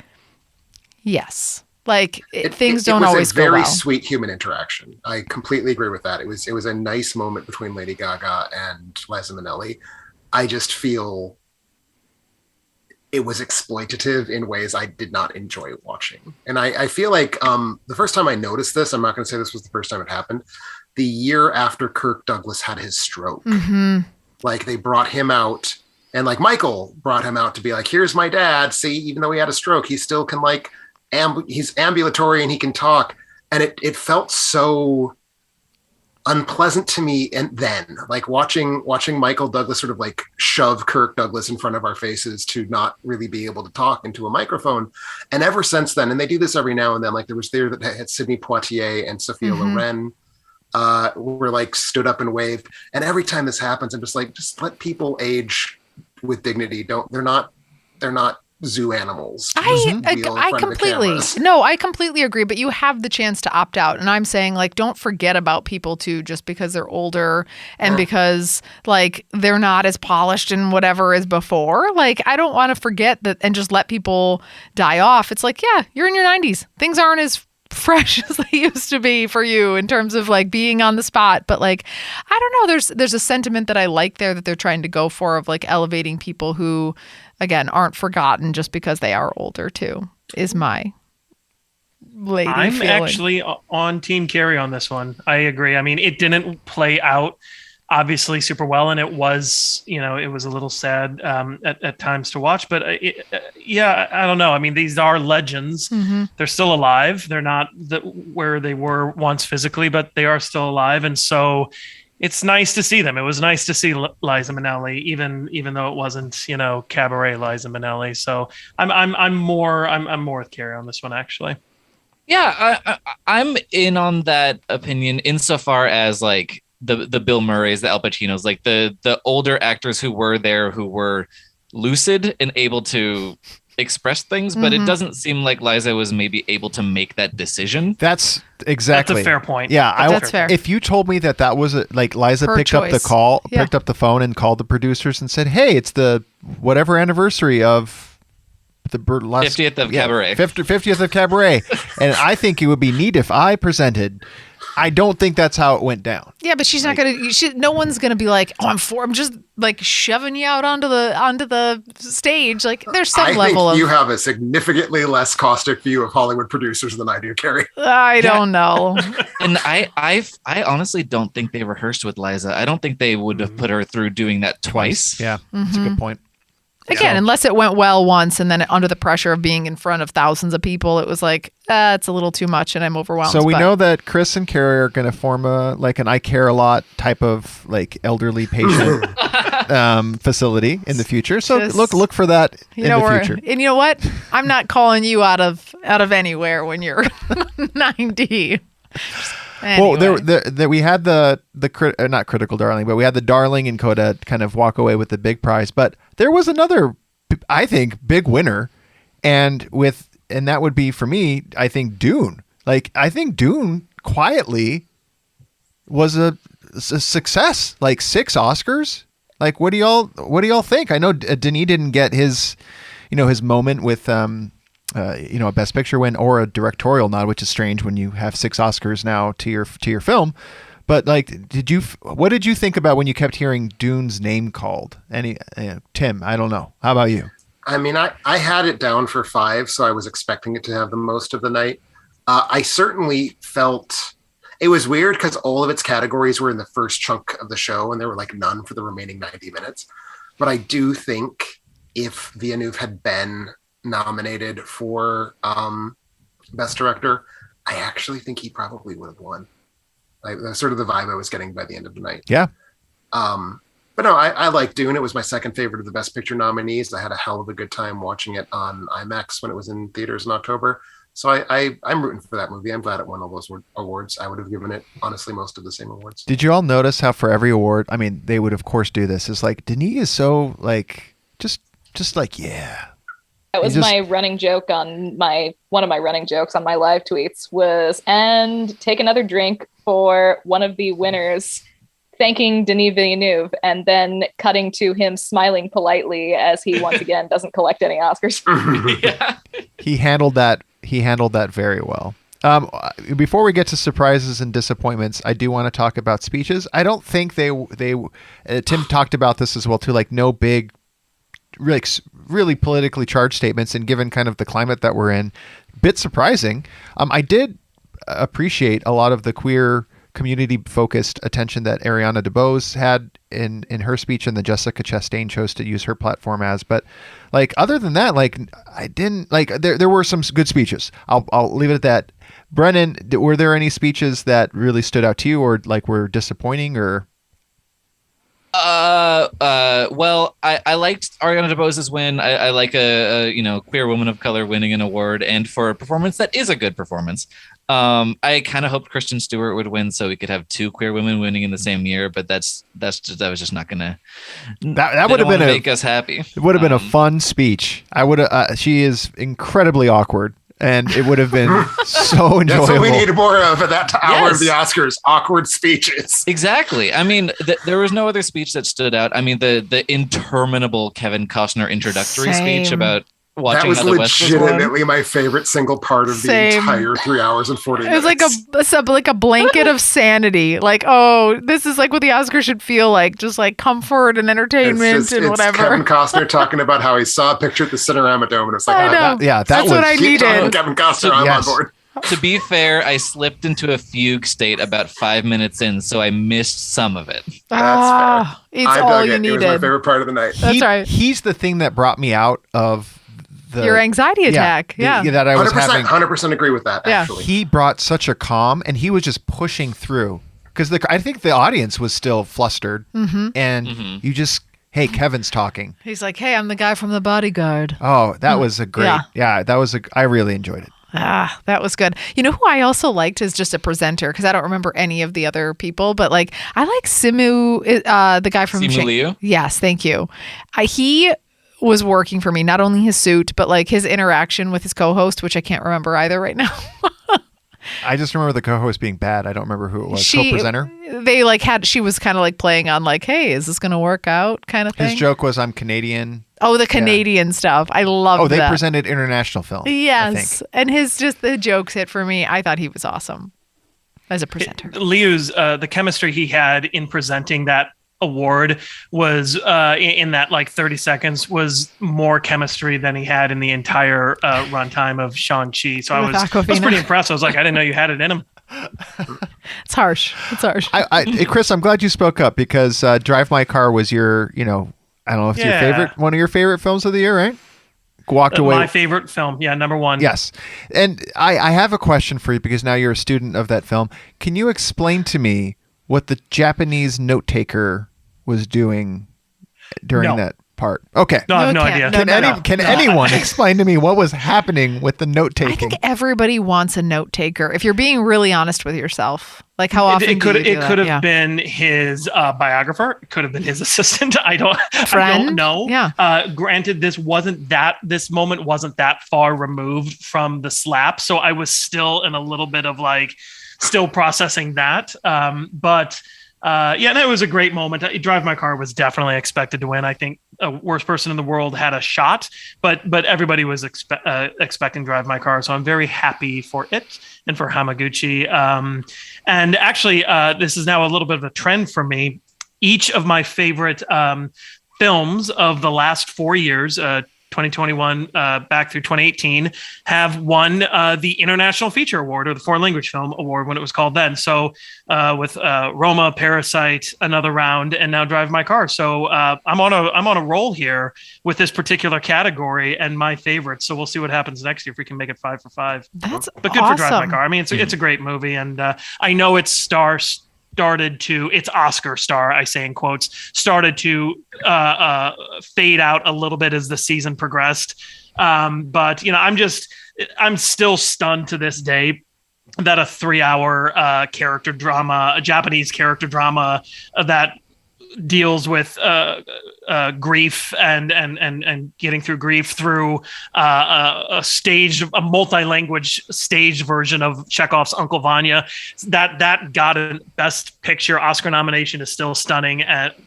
yes, like things don't always go well. It was a very sweet human interaction. I completely agree with that. It was a nice moment between Lady Gaga and Liza Minnelli. I just feel it was exploitative in ways I did not enjoy watching. And I feel like the first time I noticed this, I'm not going to say this was the first time it happened, the year after Kirk Douglas had his stroke. Mm-hmm. Like, they brought him out, and like Michael brought him out to be like, here's my dad. See, even though he had a stroke, he still can like, he's ambulatory and he can talk. And it felt so unpleasant to me. And then like watching Michael Douglas sort of like shove Kirk Douglas in front of our faces to not really be able to talk into a microphone. And ever since then, and they do this every now and then, like there was there that had Sidney Poitier and Sophia Loren were like stood up and waved. And every time this happens, I'm just like, just let people age with dignity. They're not zoo animals. I completely agree, but you have the chance to opt out. And I'm saying, like, don't forget about people too, just because they're older and because like they're not as polished and whatever as before. Like, I don't want to forget that and just let people die off. It's like, yeah, you're in your 90s. Things aren't as fresh as they used to be for you in terms of like being on the spot. But like, I don't know, there's a sentiment that I like there that they're trying to go for of like elevating people who, again, aren't forgotten just because they are older too, is my lady I'm feeling. actually on Team Carrie on this one. I agree. I mean, it didn't play out obviously super well, and it was a little sad at times to watch. But I don't know. I mean, these are legends. Mm-hmm. They're still alive. They're not where they were once physically, but they are still alive, and so it's nice to see them. It was nice to see Liza Minnelli, even though it wasn't, cabaret Liza Minnelli. So I'm more with Carrie on this one, actually. Yeah, I'm in on that opinion insofar as like the Bill Murrays, the Al Pacinos, like the older actors who were there, who were lucid and able to express things, but it doesn't seem like Liza was maybe able to make that decision. That's exactly. That's a fair point. Yeah, that's fair. If you told me that was like Liza Her picked choice. up the call, Yeah. picked up the phone and called the producers and said, "Hey, it's the whatever anniversary of the burlesque 50th of Cabaret. 50th of Cabaret," and I think it would be neat if I presented. I don't think that's how it went down. Yeah, but she's not gonna. No one's gonna be like, "Oh, I'm just like shoving you out onto the stage." Like, there's some level of. You have a significantly less caustic view of Hollywood producers than I do, Carrie. I don't know. And I honestly don't think they rehearsed with Liza. I don't think they would have put her through doing that twice. Yeah, that's a good point. Again, unless it went well once, and then under the pressure of being in front of thousands of people, it was like, it's a little too much, and I'm overwhelmed. So we know that Chris and Carrie are going to form an I Care a Lot type of like elderly patient facility in the future. So Just- look for that in the future. And you know what? I'm not calling you out of anywhere when you're 90. Anyway. Well, we had not Critical Darling, but we had the Darling and Koda kind of walk away with the big prize. But there was another, I think, big winner, and that would be for me, I think Dune. Like, I think Dune quietly was a success. Like 6 Oscars. Like, what do y'all think? I know Denis didn't get his moment with a Best Picture win or a directorial nod, which is strange when you have 6 Oscars now to your film. But like, what did you think about when you kept hearing Dune's name called? Tim, I don't know. How about you? I mean, I had it down for 5, so I was expecting it to have the most of the night. I certainly felt it was weird because all of its categories were in the first chunk of the show, and there were like none for the remaining 90 minutes. But I do think if Villeneuve had been nominated for Best Director, I actually think he probably would have won. Like, that's sort of the vibe I was getting by the end of the night. Yeah. But no, I like Dune. It was my second favorite of the Best Picture nominees. I had a hell of a good time watching it on IMAX when it was in theaters in October. So I'm rooting for that movie. I'm glad it won all those awards. I would have given it, honestly, most of the same awards. Did you all notice how for every award, I mean, they would of course do this, is like Denis is so like just like, yeah. That was my running joke on one of my running jokes on my live tweets was, and take another drink for one of the winners, thanking Denis Villeneuve, and then cutting to him smiling politely as he once again doesn't collect any Oscars. Yeah. He handled that very well. Before we get to surprises and disappointments, I do want to talk about speeches. I don't think they Tim talked about this as well too, like no big really politically charged statements, and given kind of the climate that we're in, bit surprising. I did appreciate a lot of the queer community focused attention that Ariana DeBose had in her speech, and that Jessica Chastain chose to use her platform as. But like, other than that, like, I didn't like, there were some good speeches. I'll leave it at that. Brennan, were there any speeches that really stood out to you or like were disappointing or? Well, I liked Ariana DeBose's win. I like a queer woman of color winning an award, and for a performance that is a good performance. I kind of hoped Kristen Stewart would win so we could have two queer women winning in the same year, but that was just not gonna. That would have been make us happy. It would have been a fun speech. I would have. She is incredibly awkward. And it would have been so enjoyable. That's what we need more of at that hour of the Oscars. Awkward speeches. Exactly. I mean, there was no other speech that stood out. I mean, the interminable Kevin Costner introductory speech about watching that was how the West was won. legitimately my favorite single part of the entire 3 hours and 40 minutes. It was like a blanket of sanity. Like, oh, this is like what the Oscars should feel like. Just like comfort and entertainment and whatever. Kevin Costner talking about how he saw a picture at the Cinerama Dome and it's like, I know. That's what I needed. Kevin Costner, I'm on board. To be fair, I slipped into a fugue state about 5 minutes in, so I missed some of it. That's fair. It's all you needed. It was my favorite part of the night. That's right. He's the thing that brought me out of your anxiety attack. Yeah. That I was 100%, having. 100% agree with that, actually. He brought such a calm, and he was just pushing through. Because I think the audience was still flustered. Mm-hmm. And you just, hey, Kevin's talking. He's like, hey, I'm the guy from The Bodyguard. Oh, that was a great, I really enjoyed it. That was good. You know who I also liked as just a presenter, because I don't remember any of the other people, but like I like Simu, the guy from Simu Liu? Yes, thank you. He was working for me, not only his suit, but like his interaction with his co-host, which I can't remember either right now. I just remember the co-host being bad. I don't remember who it was. Co-presenter? She was kind of like playing on like, hey, is this going to work out kind of thing? His joke was, I'm Canadian. Oh, the Canadian stuff. I love that. Oh, they presented international film. Yes. And the jokes hit for me. I thought he was awesome as a presenter. Liu's, the chemistry he had in presenting that award was in that like 30 seconds was more chemistry than he had in the entire runtime of Shang-Chi. So I was pretty impressed. I was like, I didn't know you had it in him. It's harsh. Chris, I'm glad you spoke up because Drive My Car was your, I don't know if it's your favorite, one of your favorite films of the year, right? Walked away. My favorite film. Yeah, number one. Yes. And I have a question for you because now you're a student of that film. Can you explain to me what the Japanese note taker was doing during that part? Okay. No, I have no idea. Can anyone explain to me what was happening with the note taking? I think everybody wants a note taker. If you're being really honest with yourself, like how often it could have been his biographer. It could have been his assistant. I don't know. Yeah. Granted, this moment wasn't that far removed from the slap, so I was still in a little bit of like still processing that. But it was a great moment. Drive My Car was definitely expected to win. I think Worst Person in the World had a shot, but everybody was expecting Drive My Car. So I'm very happy for it and for Hamaguchi. And actually, this is now a little bit of a trend for me. Each of my favorite films of the last 4 years, 2021 back through 2018, have won the International Feature Award or the Foreign Language Film Award when it was called then. So with Roma, Parasite, Another Round, and now Drive My Car. So I'm on a roll here with this particular category and my favorites. So we'll see what happens next year if we can make it 5 for 5. That's but good awesome. for Drive My Car. I mean, it's a great movie, and I know its its Oscar star, I say in quotes, started to fade out a little bit as the season progressed. But I'm still stunned to this day that a 3-hour character drama, a Japanese character drama that deals with grief and getting through grief through a multi-language staged version of Chekhov's Uncle Vanya, that got a Best Picture Oscar nomination is still stunning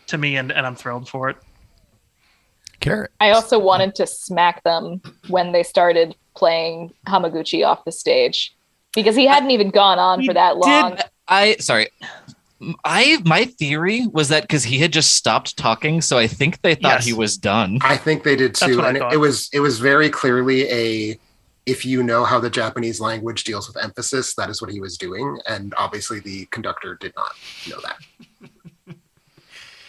to me, and I'm thrilled for it. Carrot. I also wanted to smack them when they started playing Hamaguchi off the stage because he hadn't even gone on for that long. My theory was that because he had just stopped talking, so I think they thought he was done. I think they did too, and it was very clearly if you know how the Japanese language deals with emphasis, that is what he was doing, and obviously the conductor did not know that.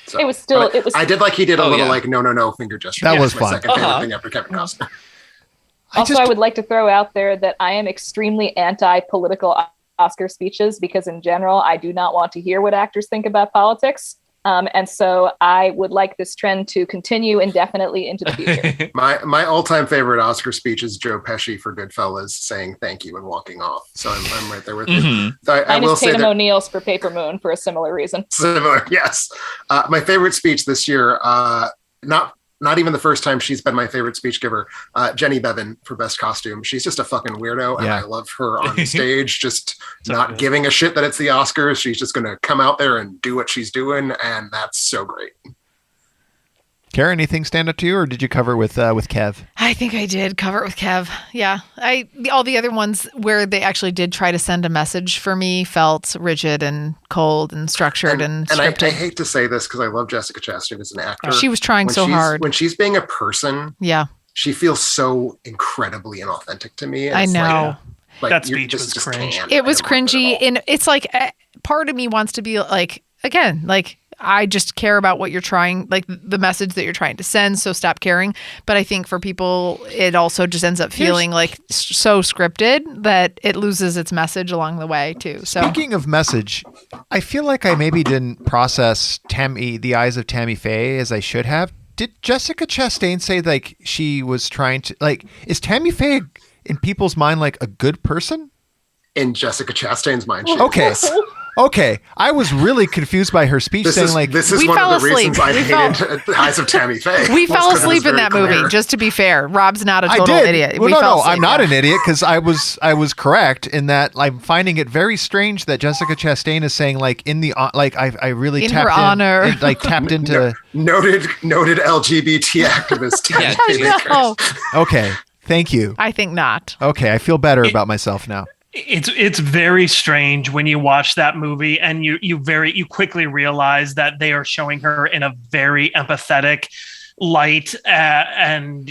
So, it was still. I did like he did a little like no finger gesture. That was my fun. Second favorite thing after Kevin Costner. I would like to throw out there that I am extremely anti-political Oscar speeches because in general, I do not want to hear what actors think about politics. And so I would like this trend to continue indefinitely into the future. My all-time favorite Oscar speech is Joe Pesci for Goodfellas saying thank you and walking off. So I'm right there with you. So I will say Tatum that O'Neal's for Paper Moon for a similar reason. similar, yes. My favorite speech this year, not even the first time she's been my favorite speech giver, Jenny Bevan for Best Costume. She's just a fucking weirdo, and I love her on stage, just not giving a shit that it's the Oscars. She's just going to come out there and do what she's doing, and that's so great. Kara, anything stand up to you, or did you cover with Kev? I think I did cover it with Kev. Yeah. All the other ones where they actually did try to send a message for me felt rigid and cold and structured and scripted. I hate to say this because I love Jessica Chastain as an actor. She was trying so hard. When she's being a person, yeah, she feels so incredibly inauthentic to me. I know. That speech was cringe. It was cringy. And it's like, part of me wants to be like, again, like, I just care about what you're trying, like the message that you're trying to send. So stop caring. But I think for people, it also just ends up feeling like so scripted that it loses its message along the way too. So speaking of message, I feel like I maybe didn't process The Eyes of Tammy Faye as I should have. Did Jessica Chastain say like she was trying to like, is Tammy Faye in people's mind like a good person? In Jessica Chastain's mind, she is. Okay, I was really confused by her speech this is one of the reasons I hated The Eyes of Tammy Faye. We fell asleep in that movie, just to be fair. Rob's not a total idiot. Well, no, I'm not an idiot because I was correct in that I'm finding it very strange that Jessica Chastain is saying like in the like I really in tapped her honor, and, like tapped into noted LGBT activist. No. Okay, thank you. I think not. Okay, I feel better about myself now. It's very strange when you watch that movie and you quickly realize that they are showing her in a very empathetic light, and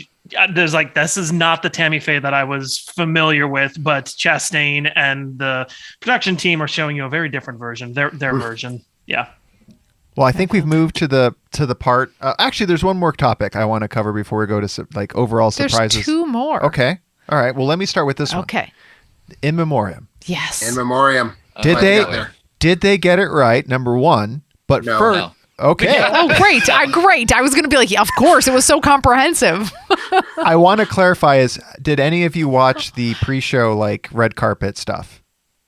there's like, this is not the Tammy Faye that I was familiar with, but Chastain and the production team are showing you a very different version, their version. Yeah. Well, I think we've moved to the part. Actually, there's one more topic I want to cover before we go to like overall surprises. There's two more. Okay. All right. Well, let me start with this one. Okay. In Memoriam. Yes. In Memoriam. Did they get it right? Number one. But no. first, no. Okay. Oh, great. Great. I was going to be like, yeah, of course. It was so comprehensive. I want to clarify did any of you watch the pre-show like red carpet stuff?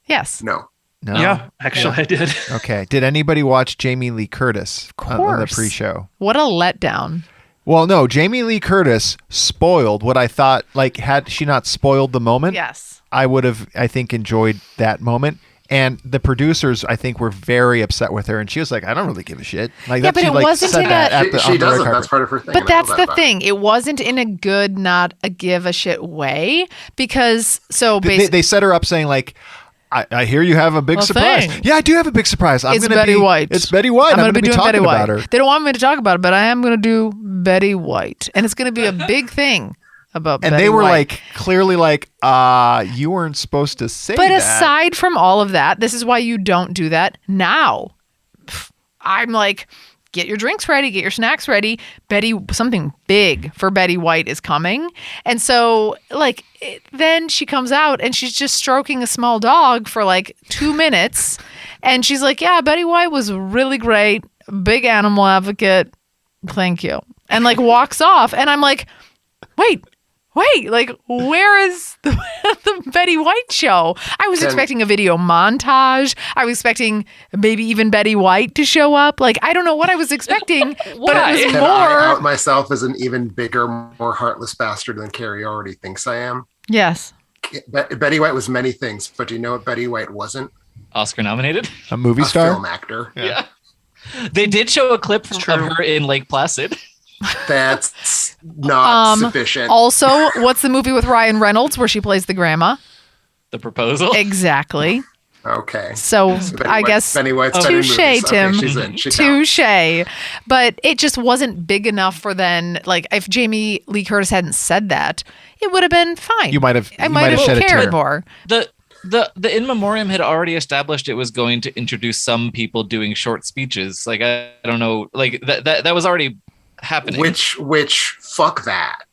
Yes. No. Yeah, actually I did. Okay. Did anybody watch Jamie Lee Curtis on the pre-show? What a letdown. Well, no, Jamie Lee Curtis spoiled what I thought, like, had she not spoiled the moment, yes, I would have, I think, enjoyed that moment. And the producers, I think, were very upset with her. And she was like, I don't really give a shit. Like, yeah, but it wasn't in a... She doesn't. That's part of her thing. But that's the thing. It wasn't in a good, not a give a shit way. Because, so basically... They set her up saying, like... I hear you have a big surprise. Thing. Yeah, I do have a big surprise. It's Betty White. It's Betty White. I'm going to be talking about her. They don't want me to talk about it, but I am going to do Betty White. And it's going to be a big thing about Betty White. And they were like, clearly like, you weren't supposed to say that. But that. aside from all of that, this is why you don't do that now. I'm like... Get your drinks ready, get your snacks ready. Something big for Betty White is coming. And so, like, then she comes out and she's just stroking a small dog for like 2 minutes. And she's like, yeah, Betty White was really great. Big animal advocate. Thank you. And like walks off. And I'm like, wait, like, where is the Betty White show? I was expecting a video montage. I was expecting maybe even Betty White to show up. Like, I don't know what I was expecting, but it was Can more. I out myself as an even bigger, more heartless bastard than Carrie already thinks I am? Yes. Betty White was many things, but do you know what Betty White wasn't? Oscar nominated? A movie star? A film actor. Yeah. They did show a clip of her in Lake Placid. That's not sufficient. Also, what's the movie with Ryan Reynolds where she plays the grandma? The Proposal? Exactly. Okay. So I guess Betty White's touche, Tim. Okay, touche. But it just wasn't big enough for then. Like, if Jamie Lee Curtis hadn't said that, it would have been fine. I might have shed cared more. The In Memoriam had already established it was going to introduce some people doing short speeches. Like, I don't know. Like, that was already happening. Which fuck that.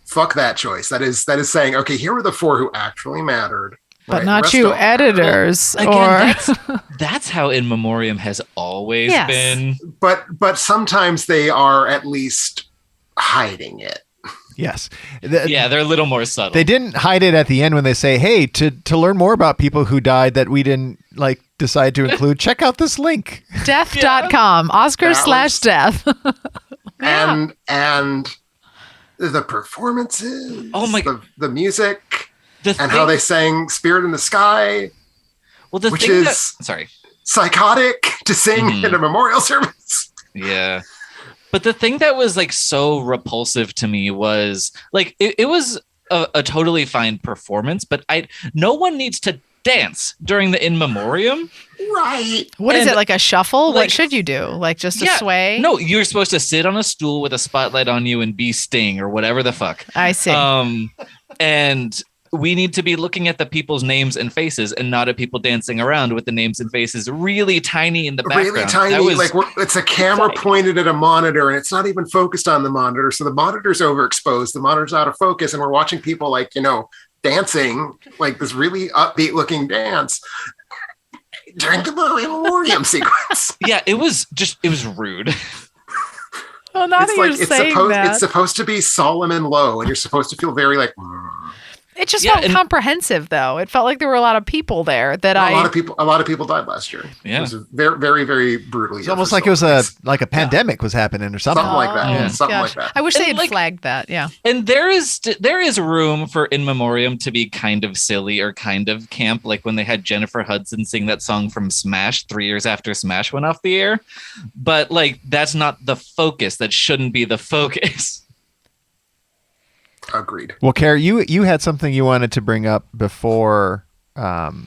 Fuck that choice. That is saying, okay, here were the 4 who actually mattered. But Right, not rest you of- editors. Again, that's how In Memoriam has always Yes. been. But sometimes they are at least hiding it. Yes. Yeah, they're a little more subtle. They didn't hide it at the end when they say, "Hey, to learn more about people who died that we didn't like decide to include, check out this link." Death.com. Oscar/death. And the performances, Oh my- the music, The and how thing- they sang "Spirit in the Sky," well, the which thing is- sorry. psychotic to sing in a memorial service. Yeah. But the thing that was like so repulsive to me was like it was a totally fine performance, but no one needs to dance during the In Memoriam. Right. What is And, it, like a shuffle? like- What should you do? Like just a sway? No, you're supposed to sit on a stool with a spotlight on you and be Sting or whatever the fuck. I see. And we need to be looking at the people's names and faces and not at people dancing around with the names and faces really tiny in the background. Really tiny, That was- like it's a camera pointed at a monitor, and it's not even focused on the monitor. So the monitor's overexposed, the monitor's out of focus, and we're watching people like dancing like this really upbeat looking dance during the memoriam sequence. yeah, it was rude. Well, now that you're saying that, it's supposed to be solemn and low, and you're supposed to feel very like. it just Yeah, felt and- comprehensive, though. It felt like there were a lot of people there that A lot of people died last year. Yeah. It was very, very, very brutally. It's almost like it was a pandemic was happening or something. Something like that. Yeah. Something like that. I wish they And, had like- flagged that. Yeah. And there is room for In Memoriam to be kind of silly or kind of camp, like when they had Jennifer Hudson sing that song from Smash 3 years after Smash went off the air. But like that's not the focus. That shouldn't be the focus. Agreed. Well, Carrie, you had something you wanted to bring up before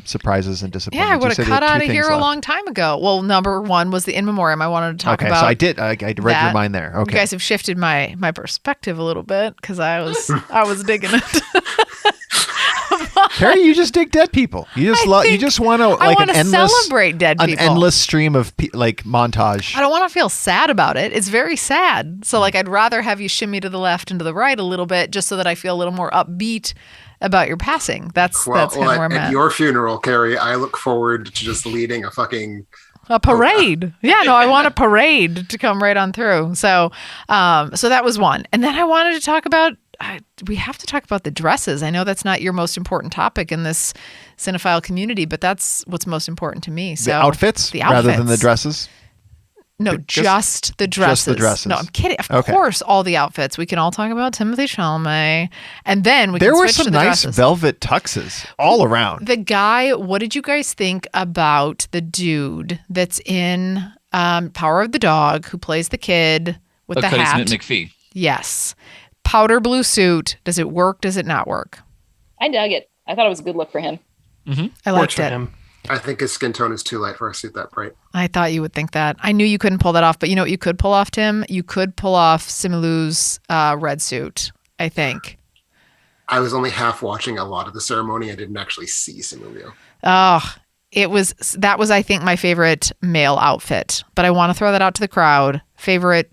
surprises and disappointments. Yeah, I You would said have you cut had out two of here things a left. long time ago. Well, number one was the In Memoriam I wanted to talk Okay, about. so I did. I read your that. mind there. Okay. You guys have shifted my perspective a little bit because I was digging it. Carrie, you just dig dead people. You just I you think just want to I like want an to endless celebrate dead an people. endless stream of like montage. I don't want to feel sad about it. It's very sad. So like I'd rather have you shimmy to the left and to the right a little bit just so that I feel a little more upbeat about your passing. That's kind of where I'm at at. your funeral, Carrie, I look forward to just leading a fucking. A parade. Yeah, no, I want a parade to come right on through. So so that was one. And then I wanted to talk about we have to talk about the dresses. I know that's not your most important topic in this cinephile community, but that's what's most important to me. So the outfits the rather than the outfits. dresses. No, just the dresses. Just the dresses. No, I'm kidding. Of Okay. course, all the outfits. We can all talk about Timothée Chalamet, and then we There can were switch some to the nice dresses. velvet tuxes all around. The guy. What did you guys think about the dude that's in Power of the Dog who plays the kid with the Cody hat? Smith McPhee. Yes, powder blue suit. Does it work? Does it not work? I dug it. I thought it was a good look for him. I Works liked for it. him. I think his skin tone is too light for a suit that bright. I thought you would think that. I knew you couldn't pull that off, but you know what you could pull off, Tim? You could pull off Simulou's red suit, I think. I was only half watching a lot of the ceremony. I didn't actually see Simulio. Oh, that was I think my favorite male outfit. But I want to throw that out to the crowd. Favorite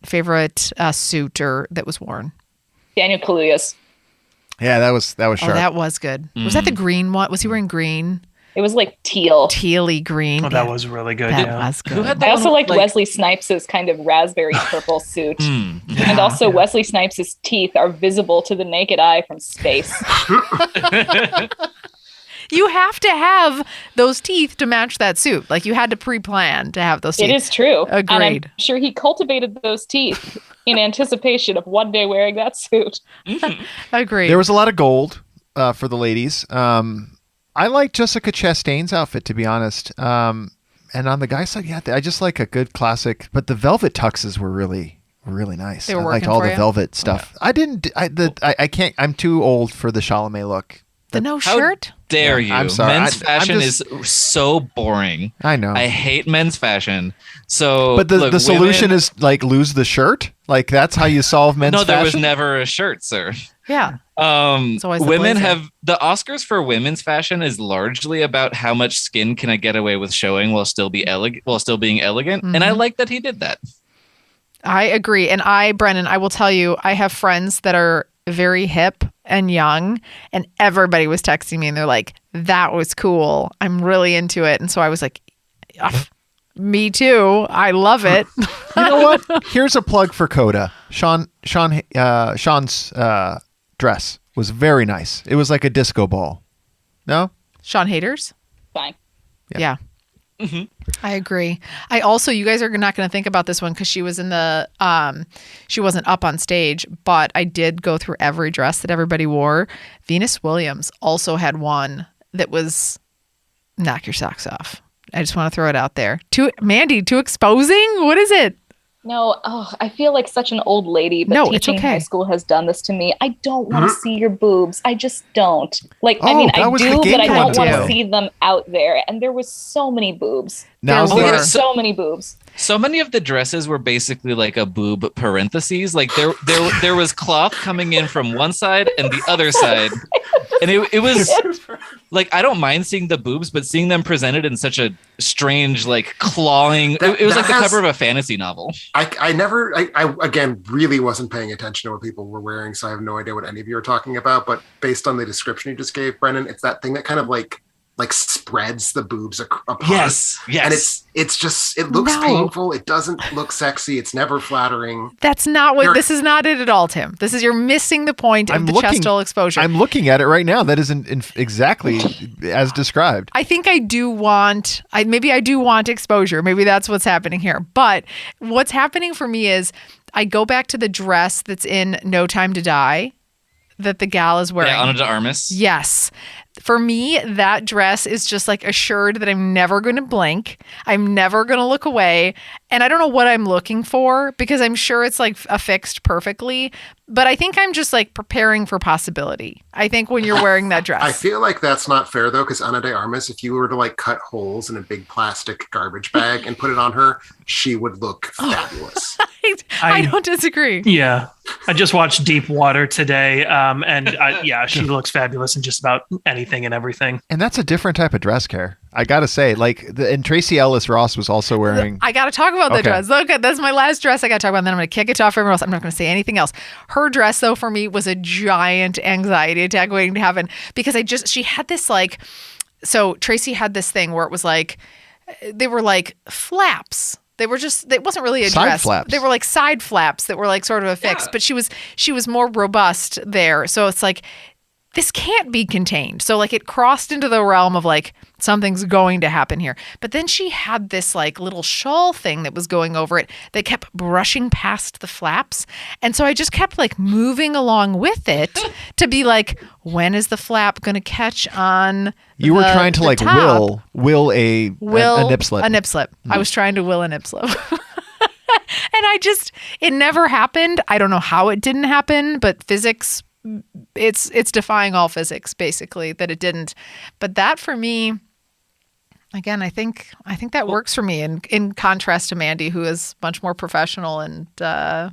suit that was worn. Daniel Kaluuya's. Yeah, that was Oh, sharp. that was good. Was that the green one? Was he wearing green? It was like teal. Tealy green. Oh, that was really good. That Yeah. was good. Who had I that also one, liked Wesley Snipes' kind of raspberry purple suit. Yeah. And also Wesley Snipes' teeth are visible to the naked eye from space. You have to have those teeth to match that suit. Like you had to pre-plan to have those teeth. It is true. And I'm Agreed. sure he cultivated those teeth in anticipation of one day wearing that suit. Agreed. There was a lot of gold for the ladies. I like Jessica Chastain's outfit, to be honest. And on the guy's side, yeah, I just like a good classic. But the velvet tuxes were really nice. They were I liked working all for the you? velvet stuff. I didn't. I can't. I'm too old for the Chalamet look. the no How shirt? dare Yeah, you? I'm sorry. Men's I'm fashion just- is so boring. I know. I hate men's fashion. So, but the look, solution women- is like lose the shirt. Like that's how you solve men's no. There was fashion. never a shirt, sir. Yeah. Women always the blazer. have the Oscars for women's fashion is largely about how much skin can I get away with showing while still being elegant, and I like that he did that. I agree. And Brennan, I will tell you, I have friends that are very hip and young, and everybody was texting me and they're like, that was cool. I'm really into it. And so I was like, me too. I love it. You know what? Here's a plug for Koda. Sean's dress was very nice. It was like a disco ball. No? Sean Haters? Fine. Yeah. I agree. I also, you guys are not going to think about this one because she was in the, she wasn't up on stage, but I did go through every dress that everybody wore. Venus Williams also had one that was knock your socks off. I just want to throw it out there. Mandy, too exposing? What is it? No, I feel like such an old lady, but No, it's teaching okay. high school has done this to me. I don't want to see your boobs. I just don't. Like, I Oh, mean, that I was do, the game but I don't one want to too. see them out there. And there was so many boobs. Now, There There were. were so many boobs. So many of the dresses were basically like a boob parentheses. Like there was cloth coming in from one side and the other side. And it was like, I don't mind seeing the boobs, but seeing them presented in such a strange, like clawing, it was That like the has- cover of a fantasy novel. I again really wasn't paying attention to what people were wearing, so I have no idea what any of you are talking about. But based on the description you just gave, Brennan, it's that thing that kind of like spreads the boobs apart. Yes. And it's just, it looks No. painful. It doesn't look sexy. It's never flattering. That's not what, You're- this is not it at all, Tim. This is, you're missing the point of the chest hole exposure. I'm looking at it right now. That isn't exactly as described. I think I do want, maybe I do want exposure. Maybe that's what's happening here. But what's happening for me is I go back to the dress that's in No Time to Die that the gal is wearing. Yeah, Ana de Armas. Yes. For me, that dress is just like assured that I'm never going to blink. I'm never going to look away. And I don't know what I'm looking for because I'm sure it's like affixed perfectly. But I think I'm just like preparing for possibility. I think when you're wearing that dress. I feel like that's not fair though, because Ana de Armas, if you were to like cut holes in a big plastic garbage bag and put it on her, she would look fabulous. I don't disagree. Yeah. I just watched Deep Water today. Yeah, she looks fabulous in just about anything and everything. And that's a different type of dress care. I got to say, and Tracy Ellis Ross was also wearing. I got to talk about the Okay. dress. Okay, that's my last dress I got to talk about. And then I'm going to kick it off everyone else. I'm not going to say anything else. Her dress, though, for me was a giant anxiety attack waiting to happen because she had this like, so Tracy had this thing where it was like, they were like flaps. They were just, it wasn't really a Side dress. flaps. They were like side flaps that were like sort of affixed, but she was more robust there. So it's like, this can't be contained. So like it crossed into the realm of like something's going to happen here. But then she had this like little shawl thing that was going over it that kept brushing past the flaps. And so I just kept like moving along with it to be like, when is the flap going to catch on You were trying to the like top? will a nip slip. A nip slip. I was trying to will a nip slip. And it never happened. I don't know how it didn't happen, but physics, it's defying all physics basically that it didn't. But that for me, again, I think that works for me in contrast to Mandy, who is much more professional and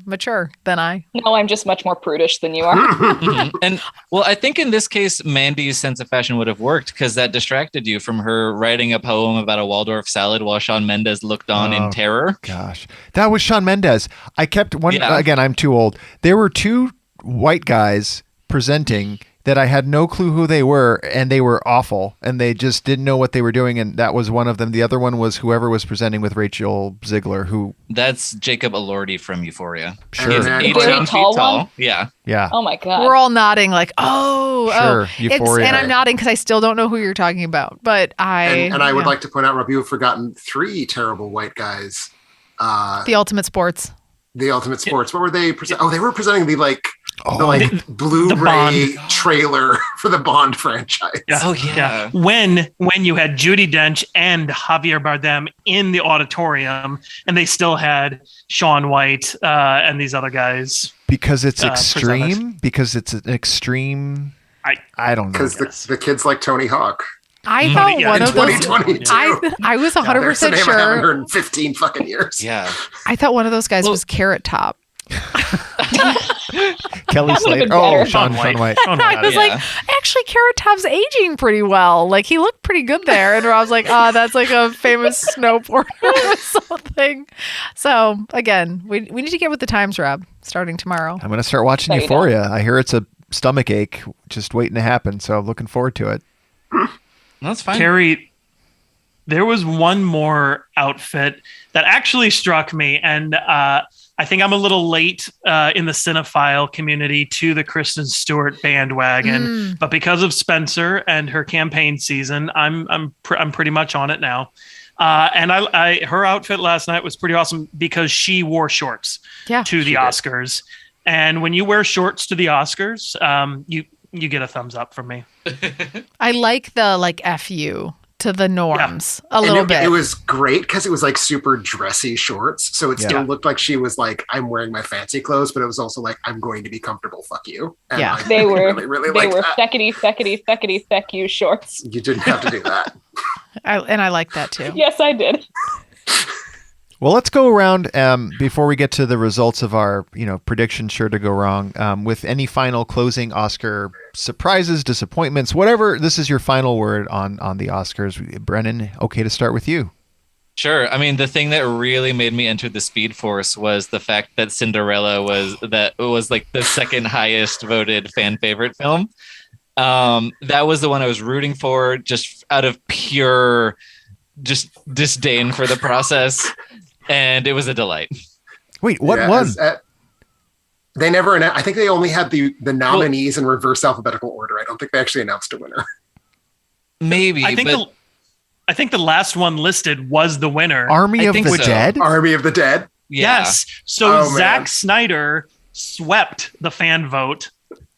mature than I. No, I'm just much more prudish than you are. Mhm. And well, I think in this case, Mandy's sense of fashion would have worked because that distracted you from her writing a poem about a Waldorf salad while Shawn Mendes looked on in terror. Gosh, that was Shawn Mendes. I kept one Yeah. again. I'm too old. There were two white guys presenting that I had no clue who they were, and they were awful, and they just didn't know what they were doing, and that was one of them. The other one was whoever was presenting with Rachel Ziegler, who That's Jacob Elordi from Euphoria. Sure. He's Very 18 feet tall tall. one? Yeah. yeah. Oh my God. We're all nodding like, Sure, Euphoria. And I'm nodding because I still don't know who you're talking about. But And I would yeah. like to point out, Rob, you have forgotten three terrible white guys. The Ultimate Sports. The Ultimate Sports. What were they presenting? Oh, they were presenting the The Blu-ray Bond. trailer for the Bond franchise. Yeah. Oh, yeah. When you had Judi Dench and Javier Bardem in the auditorium, and they still had Shaun White and these other guys. because it's extreme. presented. Because it's an extreme. I don't know. Because the kids like Tony Hawk. I thought Yeah, one in of those. 2022. I was There's 100% a name I haven't sure. heard in 15 fucking years. Yeah. I thought one of those guys was Carrot Top. Kelly That would've Slater. been Oh, better. Shaun White. Shaun I White. was like, actually, Carrot Top's aging pretty well. Like, he looked pretty good there. And I was like, oh, that's like a famous snowboarder or something. So, again, we need to get with the times, Rob, starting tomorrow. I'm gonna start watching No, you Euphoria. I hear it's a stomach ache just waiting to happen. So looking forward to it. That's fine. Carrie, there was one more outfit that actually struck me, and I think I'm a little late in the cinephile community to the Kristen Stewart bandwagon, but because of Spencer and her campaign season, I'm pretty much on it now. And her outfit last night was pretty awesome because she wore shorts to the Oscars, and when you wear shorts to the Oscars, you get a thumbs up from me. I like the F you to the norms a little bit. It was great because it was like super dressy shorts. So it still looked like she was like, I'm wearing my fancy clothes, but it was also like, I'm going to be comfortable. Fuck you. And they were really they were feckety feck you shorts. You didn't have to do that. I like that too. Yes, I did. Well, let's go around before we get to the results of our, predictions sure to go wrong, with any final closing Oscar surprises, disappointments, whatever. This is your final word on the Oscars. Brennan, okay to start with you. Sure. I mean, the thing that really made me enter the Speed Force was the fact that Cinderella was like the second highest voted fan favorite film. That was the one I was rooting for, just out of pure just disdain for the process. And it was a delight. Wait, what won? They never announced. I think they only had the nominees in reverse alphabetical order. I don't think they actually announced a winner. Maybe. I think the last one listed was the winner. Army of the Dead? Army of the Dead? Yeah. Yes. So Zack Snyder swept the fan vote.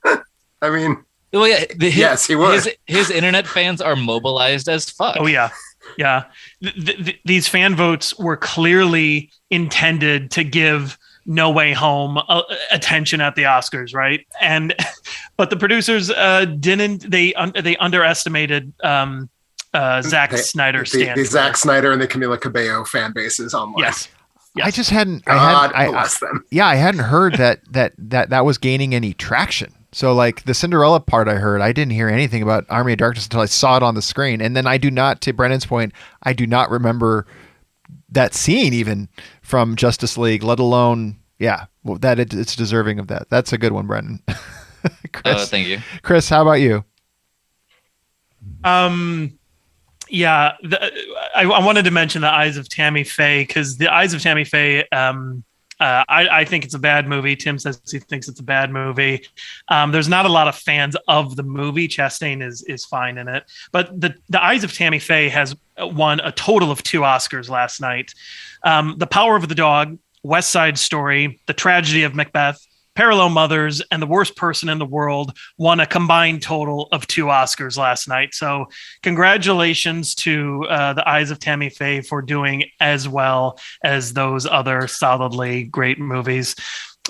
I mean, well, yeah, yes, he was. His internet fans are mobilized as fuck. Oh, yeah. Yeah. These fan votes were clearly intended to give No Way Home attention at the Oscars, right? But the producers didn't. They underestimated Zack Snyder's stand. The Zack Snyder and the Camila Cabello fan bases online. Yes. I just hadn't. God bless them. Yeah, I hadn't heard that was gaining any traction. So like the Cinderella part I heard, I didn't hear anything about Army of Darkness until I saw it on the screen. And then I do not, to Brennan's point, I do not remember that scene even from Justice League, let alone, it's deserving of that. That's a good one, Brendan. Chris, thank you. Chris, how about you? I wanted to mention The Eyes of Tammy Faye because The Eyes of Tammy Faye, I think it's a bad movie. Tim says he thinks it's a bad movie. There's not a lot of fans of the movie. Chastain is fine in it. But The Eyes of Tammy Faye has won a total of 2 Oscars last night. The Power of the Dog, West Side Story, The Tragedy of Macbeth, Parallel Mothers, and The Worst Person in the World won a combined total of 2 Oscars last night. So congratulations to The Eyes of Tammy Faye for doing as well as those other solidly great movies.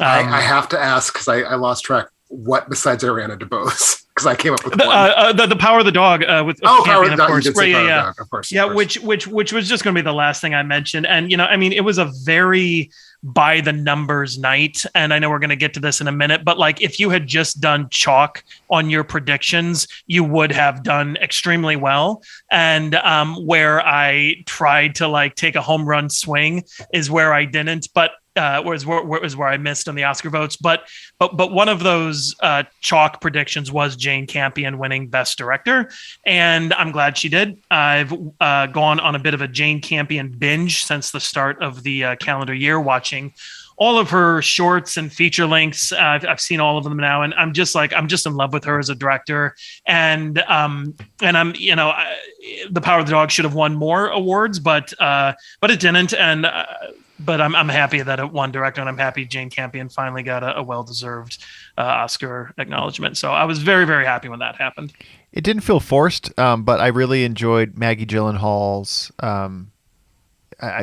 I have to ask, because I lost track, what besides Ariana DeBose? Because I came up with one. The Power of the Dog with Campion, of course. Of course. Yeah, which was just going to be the last thing I mentioned. And, it was a very by the numbers night. And I know we're going to get to this in a minute, but like if you had just done chalk on your predictions, you would have done extremely well. And where I tried to like take a home run swing is where I didn't, but was where I missed on the Oscar votes. But one of those chalk predictions was Jane Campion winning Best Director, and I'm glad she did. I've gone on a bit of a Jane Campion binge since the start of the calendar year, watching all of her shorts and feature lengths. I've seen all of them now, and I'm just in love with her as a director. And I'm The Power of the Dog should have won more awards, but it didn't. And but I'm happy that it won director, and I'm happy Jane Campion finally got a well-deserved Oscar acknowledgement. So I was very, very happy when that happened. It didn't feel forced, but I really enjoyed Maggie Gyllenhaal's.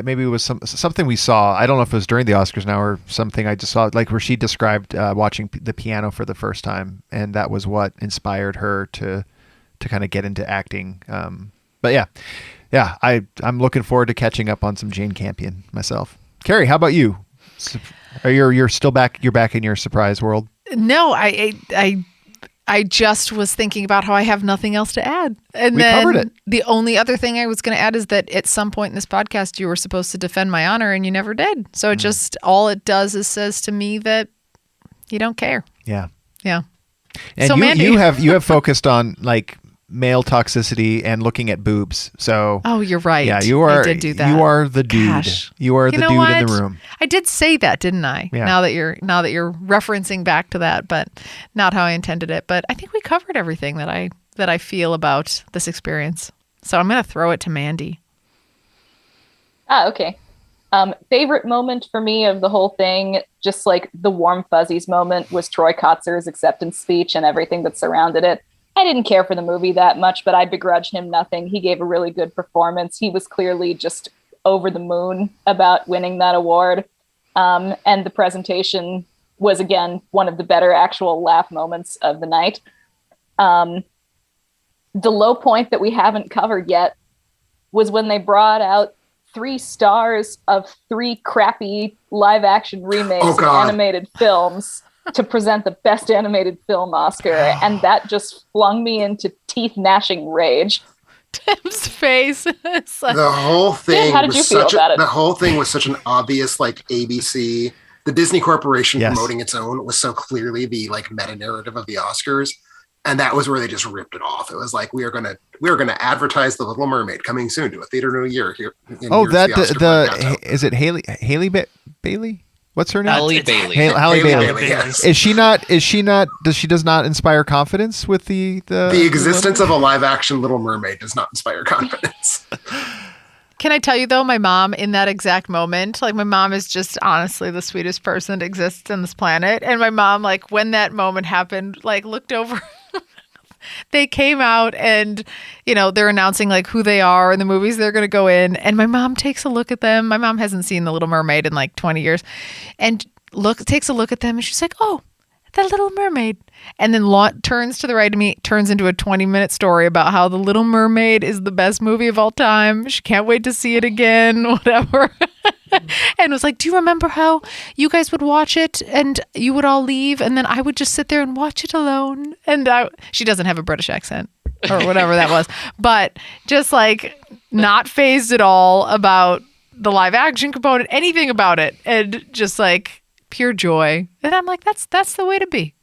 Maybe it was something we saw. I don't know if it was during the Oscars now or something I just saw, like where she described watching the piano for the first time, and that was what inspired her to kind of get into acting. But yeah, I'm looking forward to catching up on some Jane Campion myself. Carrie, how about you? You're still back? You're back in your surprise world? No, I just was thinking about how I have nothing else to add. And we covered it. The only other thing I was going to add is that at some point in this podcast, you were supposed to defend my honor and you never did. So all it does is says to me that you don't care. Yeah. Yeah. And So, Mandy- you have focused on like male toxicity and looking at boobs. So Oh, you're right. yeah, you are. I did do that. You are the dude. Gosh. You are the know dude what? in the room. I did say that, didn't I? Yeah. Now that you're referencing back to that, but not how I intended it. But I think we covered everything that I feel about this experience. So I'm gonna throw it to Mandy. Okay. Favorite moment for me of the whole thing, just like the warm fuzzies moment, was Troy Kotzer's acceptance speech and everything that surrounded it. I didn't care for the movie that much, but I begrudge him nothing. He gave a really good performance. He was clearly just over the moon about winning that award. And the presentation was, again, one of the better actual laugh moments of the night. The low point that we haven't covered yet was when they brought out 3 stars of 3 crappy live action remakes of animated films to present the best animated film Oscar. And that just flung me into teeth gnashing rage. Tim's face. It's like, The whole thing Tim, how did you feel about it? The whole thing was such an obvious like ABC. The Disney Corporation Yes. promoting its own was so clearly the like meta narrative of the Oscars. And that was where they just ripped it off. It was like, we are gonna advertise The Little Mermaid coming soon to a theater near year here. Oh, here's that Oscar breakdown. is it Haley Bailey? What's her name? Halle Bailey. Halle Bailey. Yes. Is she not? Does not inspire confidence with the existence of a live action Little Mermaid does not inspire confidence. Can I tell you though, my mom in that exact moment, like my mom is just honestly the sweetest person that exists on this planet. And my mom, like when that moment happened, like looked over. They came out and, they're announcing like who they are and the movies they're going to go in. And my mom takes a look at them. My mom hasn't seen The Little Mermaid in like 20 years and takes a look at them and she's like, oh, The Little Mermaid. And then turns to the right of me, turns into a 20-minute story about how The Little Mermaid is the best movie of all time. She can't wait to see it again, whatever. And was like, do you remember how you guys would watch it and you would all leave and then I would just sit there and watch it alone? And she doesn't have a British accent or whatever that was, but just like not phased at all about the live action component, anything about it, and just like pure joy. And I'm like, that's the way to be,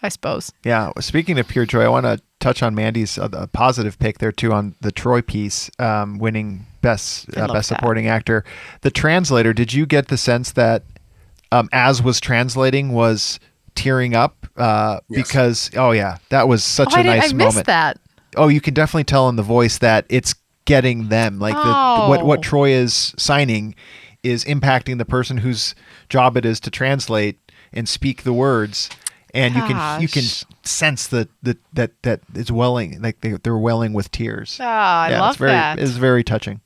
I suppose. Yeah. Speaking of pure joy, I want to touch on Mandy's positive pick there too on the Troy piece, winning best supporting actor. The translator, did you get the sense that as was translating was tearing up Yes. because that was such a nice I moment. missed that. Oh, you can definitely tell in the voice that it's getting them. Like what Troy is signing is impacting the person whose job it is to translate and speak the words. And you can sense that it's welling, like they're welling with tears. I love that. It's very touching.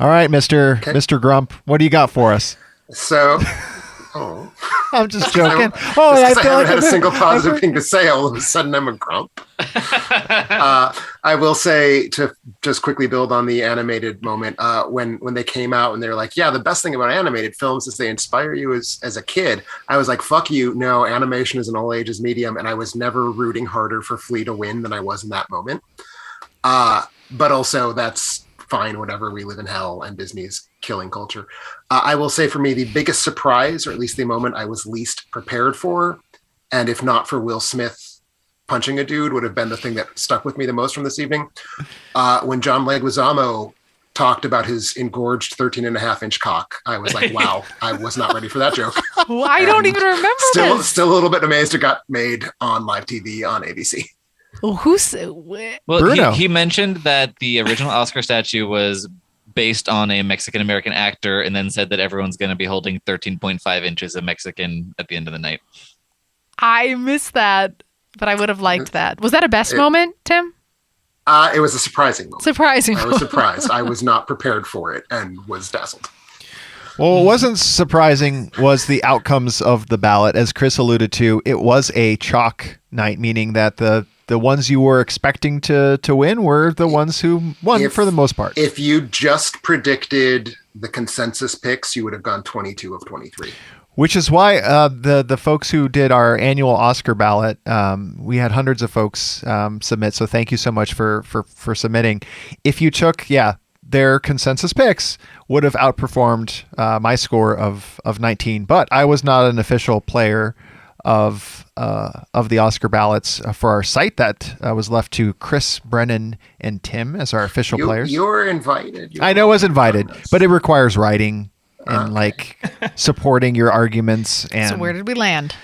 All right, Mr. Grump, what do you got for us? So, I'm just joking. I haven't had a single positive thing to say. All of a sudden, I'm a grump. I will say, to just quickly build on the animated moment, when they came out and they're like, yeah, the best thing about animated films is they inspire you as a kid. I was like, fuck you. No, animation is an all ages medium. And I was never rooting harder for Flea to win than I was in that moment. But also that's fine, whatever. We live in hell and Disney's killing culture. I will say for me, the biggest surprise, or at least the moment I was least prepared for, and if not for Will Smith punching a dude, would have been the thing that stuck with me the most from this evening. When John Leguizamo talked about his engorged 13.5-inch cock, I was like, wow, I was not ready for that joke. I don't even remember this. Still a little bit amazed it got made on live TV on ABC. Well, Bruno. he mentioned that the original Oscar statue was based on a Mexican-American actor and then said that everyone's going to be holding 13.5 inches of Mexican at the end of the night. I missed that, but I would have liked that. Was that a best moment, Tim? It was a surprising moment. I was surprised. I was not prepared for it and was dazzled. Well, what wasn't surprising was the outcomes of the ballot. As Chris alluded to, it was a chalk night, meaning that the ones you were expecting to win were the ones who won for the most part. If you just predicted the consensus picks, you would have gone 22 of 23. Which is why the folks who did our annual Oscar ballot, we had hundreds of folks submit. So thank you so much for submitting. If you took, their consensus picks would have outperformed my score of 19. But I was not an official player of the Oscar ballots for our site. That was left to Chris, Brennan, and Tim as our official players. You were invited. I know I was invited, but it requires writing and like supporting your arguments. And So where did we land?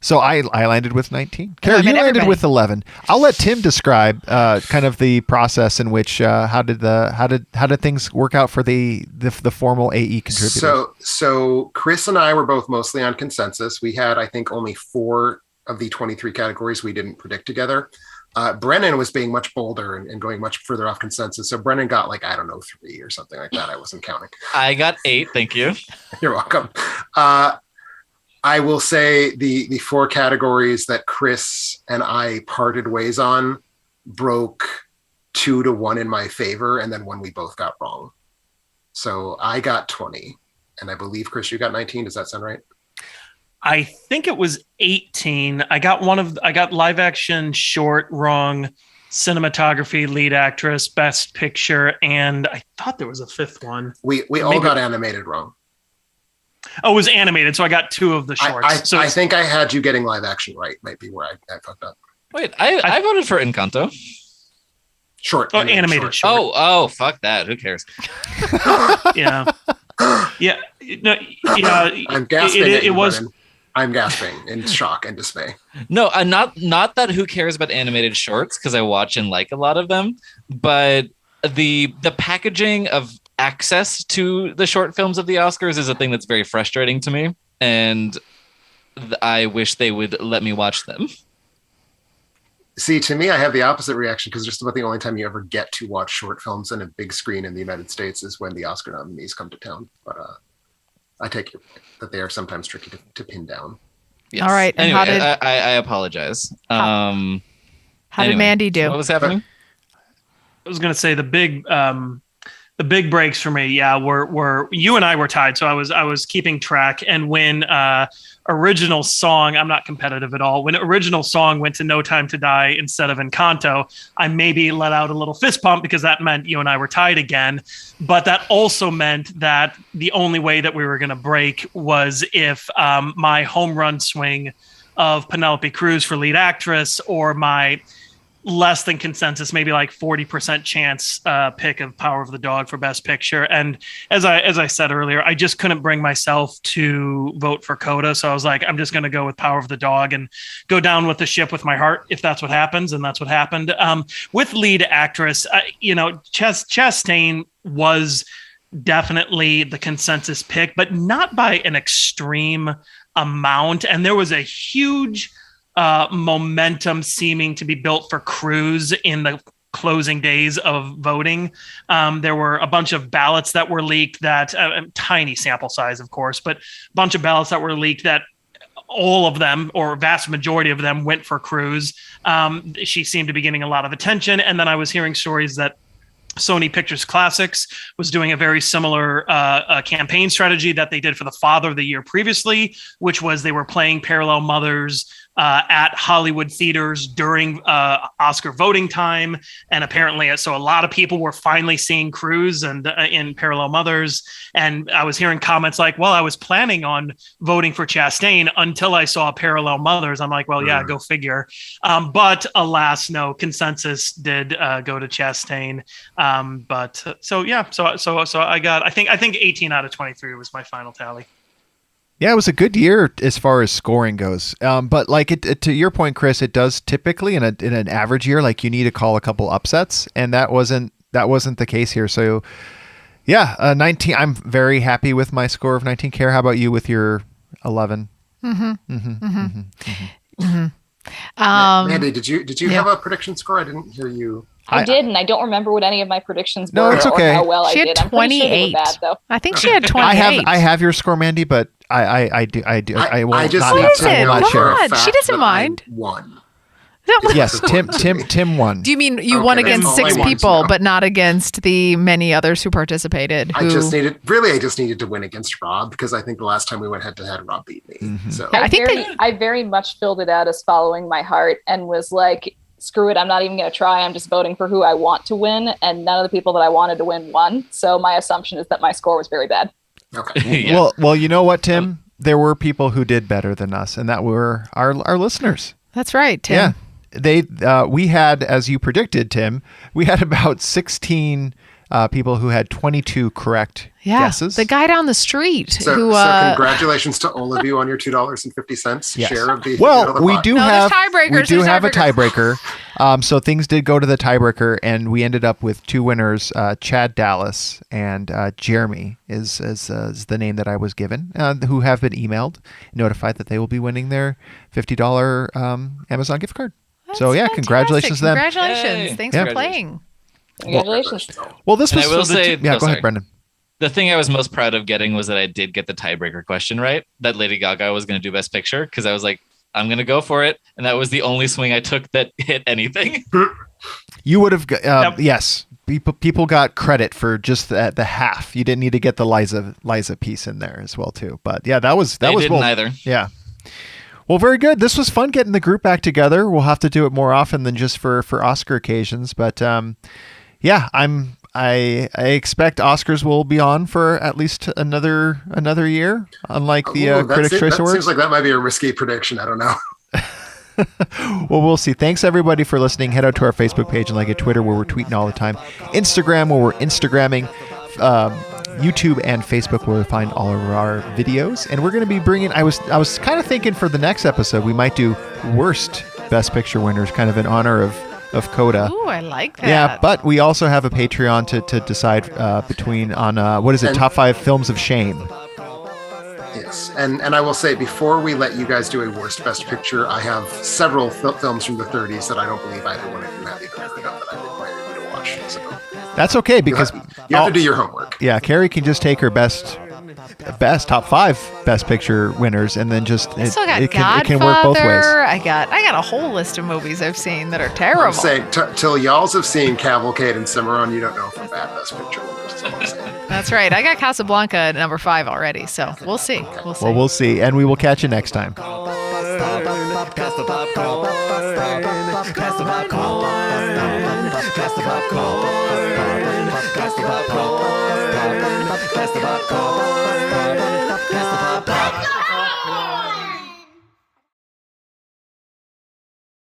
so I landed with 19. Kara, you landed everybody. with 11. I'll let Tim describe kind of the process in which how did things work out for the formal AE contributors. So Chris and I were both mostly on consensus. We had, I think, only 4 of the 23 categories we didn't predict together. Brennan was being much bolder and going much further off consensus. So Brennan got like, I don't know, 3 or something like that. I wasn't counting. I got 8. Thank you. You're welcome. I will say the 4 categories that Chris and I parted ways on broke 2-1 in my favor, and then one we both got wrong. So I got 20, and I believe, Chris, you got 19. Does that sound right? I think it was 18. I got live action short wrong, cinematography, lead actress, best picture, and I thought there was a 5th one. We all got animated wrong. Oh, it was animated, so I got 2 of the shorts. I think I had you getting live action right. Might be where I fucked up. Wait, I voted for Encanto. Short. Oh, animated short. Oh, fuck that. Who cares? Yeah. Yeah. No, I'm gasping. It was. Brennan. I'm gasping in shock and dismay. No, not that who cares about animated shorts, because I watch and like a lot of them, but the packaging of access to the short films of the Oscars is a thing that's very frustrating to me, and I wish they would let me watch them. See, to me, I have the opposite reaction, because just about the only time you ever get to watch short films on a big screen in the United States is when the Oscar nominees come to town. But I take your point that they are sometimes tricky to pin down. Yes. All right. And Anyway, I apologize. How did Mandy do? What was happening? I was going to say the big breaks for me, yeah, were you and I were tied, so I was keeping track. And when original song, I'm not competitive at all. When original song went to No Time to Die instead of Encanto, I maybe let out a little fist pump because that meant you and I were tied again. But that also meant that the only way that we were going to break was if my home run swing of Penelope Cruz for lead actress, or my less than consensus, maybe like 40% chance pick of Power of the Dog for Best Picture. And as I said earlier, I just couldn't bring myself to vote for Koda. So I was like, I'm just going to go with Power of the Dog and go down with the ship with my heart, if that's what happens. And that's what happened. With lead actress, Chastain was definitely the consensus pick, but not by an extreme amount. And there was a huge momentum seeming to be built for Cruz in the closing days of voting. There were a bunch of ballots that were leaked that tiny sample size, of course, but a bunch of ballots that were leaked that all of them, or vast majority of them, went for Cruz. She seemed to be getting a lot of attention. And then I was hearing stories that Sony Pictures Classics was doing a very similar campaign strategy that they did for the Father of the Year previously, which was they were playing Parallel Mothers at Hollywood theaters during Oscar voting time. And apparently, so a lot of people were finally seeing Cruz and in Parallel Mothers. And I was hearing comments like, well, I was planning on voting for Chastain until I saw Parallel Mothers. I'm like, well, yeah, go figure. But alas, no, consensus did go to Chastain. So I got, I think 18 out of 23 was my final tally. Yeah, it was a good year as far as scoring goes. But like to your point, Chris, it does typically in an average year, like you need to call a couple upsets, and that wasn't the case here. So yeah, 19. I'm very happy with my score of 19. Kara, how about you with your 11? Mandy, did you have a prediction score? I didn't hear you. I did, and I don't remember what any of my predictions No, were it's okay. or how well She I had did. I'm pretty sure they were 28. bad, though. I think she had 28. I have your score, Mandy, but I do. I will I just not. need Have, to I will know not for share. a God, fact she doesn't that I mind. won. Yes, Tim won. Do you mean you Okay, won that's against all I 6 wanted to people, know. but not against the many others who participated? I just needed to win against Rob, because I think the last time we went head to head, Rob beat me. So Yeah, I very much filled it out as following my heart and was like, screw it, I'm not even going to try. I'm just voting for who I want to win. And none of the people that I wanted to win won. So my assumption is that my score was very bad. okay. Yeah. Well, you know what, Tim? there were people who did better than us, and that were our listeners. That's right, Tim. Yeah. We had, as you predicted, Tim, we had about 16 people who had 22 correct guesses. The guy down the street So congratulations to all of you on your $2.50 Yes. share of the. Well, we do have a tiebreakers. tiebreaker. So things did go to the tiebreaker, and we ended up with two winners: Chad Dallas and Jeremy is the name that I was given, who have been emailed, notified that they will be winning their $50 Amazon gift card. So yeah, fantastic. congratulations to them. Congratulations! Yay. Thanks Yeah. for playing. Congratulations. Well, this And was I will say- yeah. oh, Go sorry. ahead, Brendan. The thing I was most proud of getting was that I did get the tiebreaker question right. That Lady Gaga was going to do Best Picture, because I was like, I'm going to go for it, and that was the only swing I took that hit anything. You would have, Yep. yes. People got credit for just the half. You didn't need to get the Liza piece in there as well too. But yeah, that was They didn't well, either. Yeah. Well, very good. This was fun getting the group back together. We'll have to do it more often than just for Oscar occasions. But yeah, I expect Oscars will be on for at least another year, unlike the Critics' Choice Awards. Seems like that might be a risky prediction. I don't know. Well, we'll see. Thanks everybody for listening. Head out to our Facebook page and like it, Twitter, where we're tweeting all the time, Instagram, where we're Instagramming, YouTube and Facebook, where we find all of our videos. And we're going to be bringing. I was kind of thinking for the next episode we might do worst Best Picture winners, kind of in honor of Koda. Ooh, I like that. Yeah, but we also have a Patreon to decide between on what is it, top 5 films of shame. Yes, and I will say, before we let you guys do a worst Best Picture, I have several films from the 30s that I don't believe either one of you have even heard of that I require you to watch. So That's okay, because you have to do your homework. Yeah, Carrie can just take her best top 5 Best Picture winners, and then just I still got it can work both ways. Godfather. I got a whole list of movies I've seen that are terrible. I'm saying, till y'alls have seen Cavalcade and Cimarron, you don't know from bad Best Picture winners. That's all I'm saying. That's right. I got Casablanca at number 5 already, so we'll see. We'll see. Well, we'll see, and we will catch you next time. Pass the popcorn. Pass the popcorn. Pass the popcorn. Pass the popcorn. Pass the popcorn. Pass the popcorn.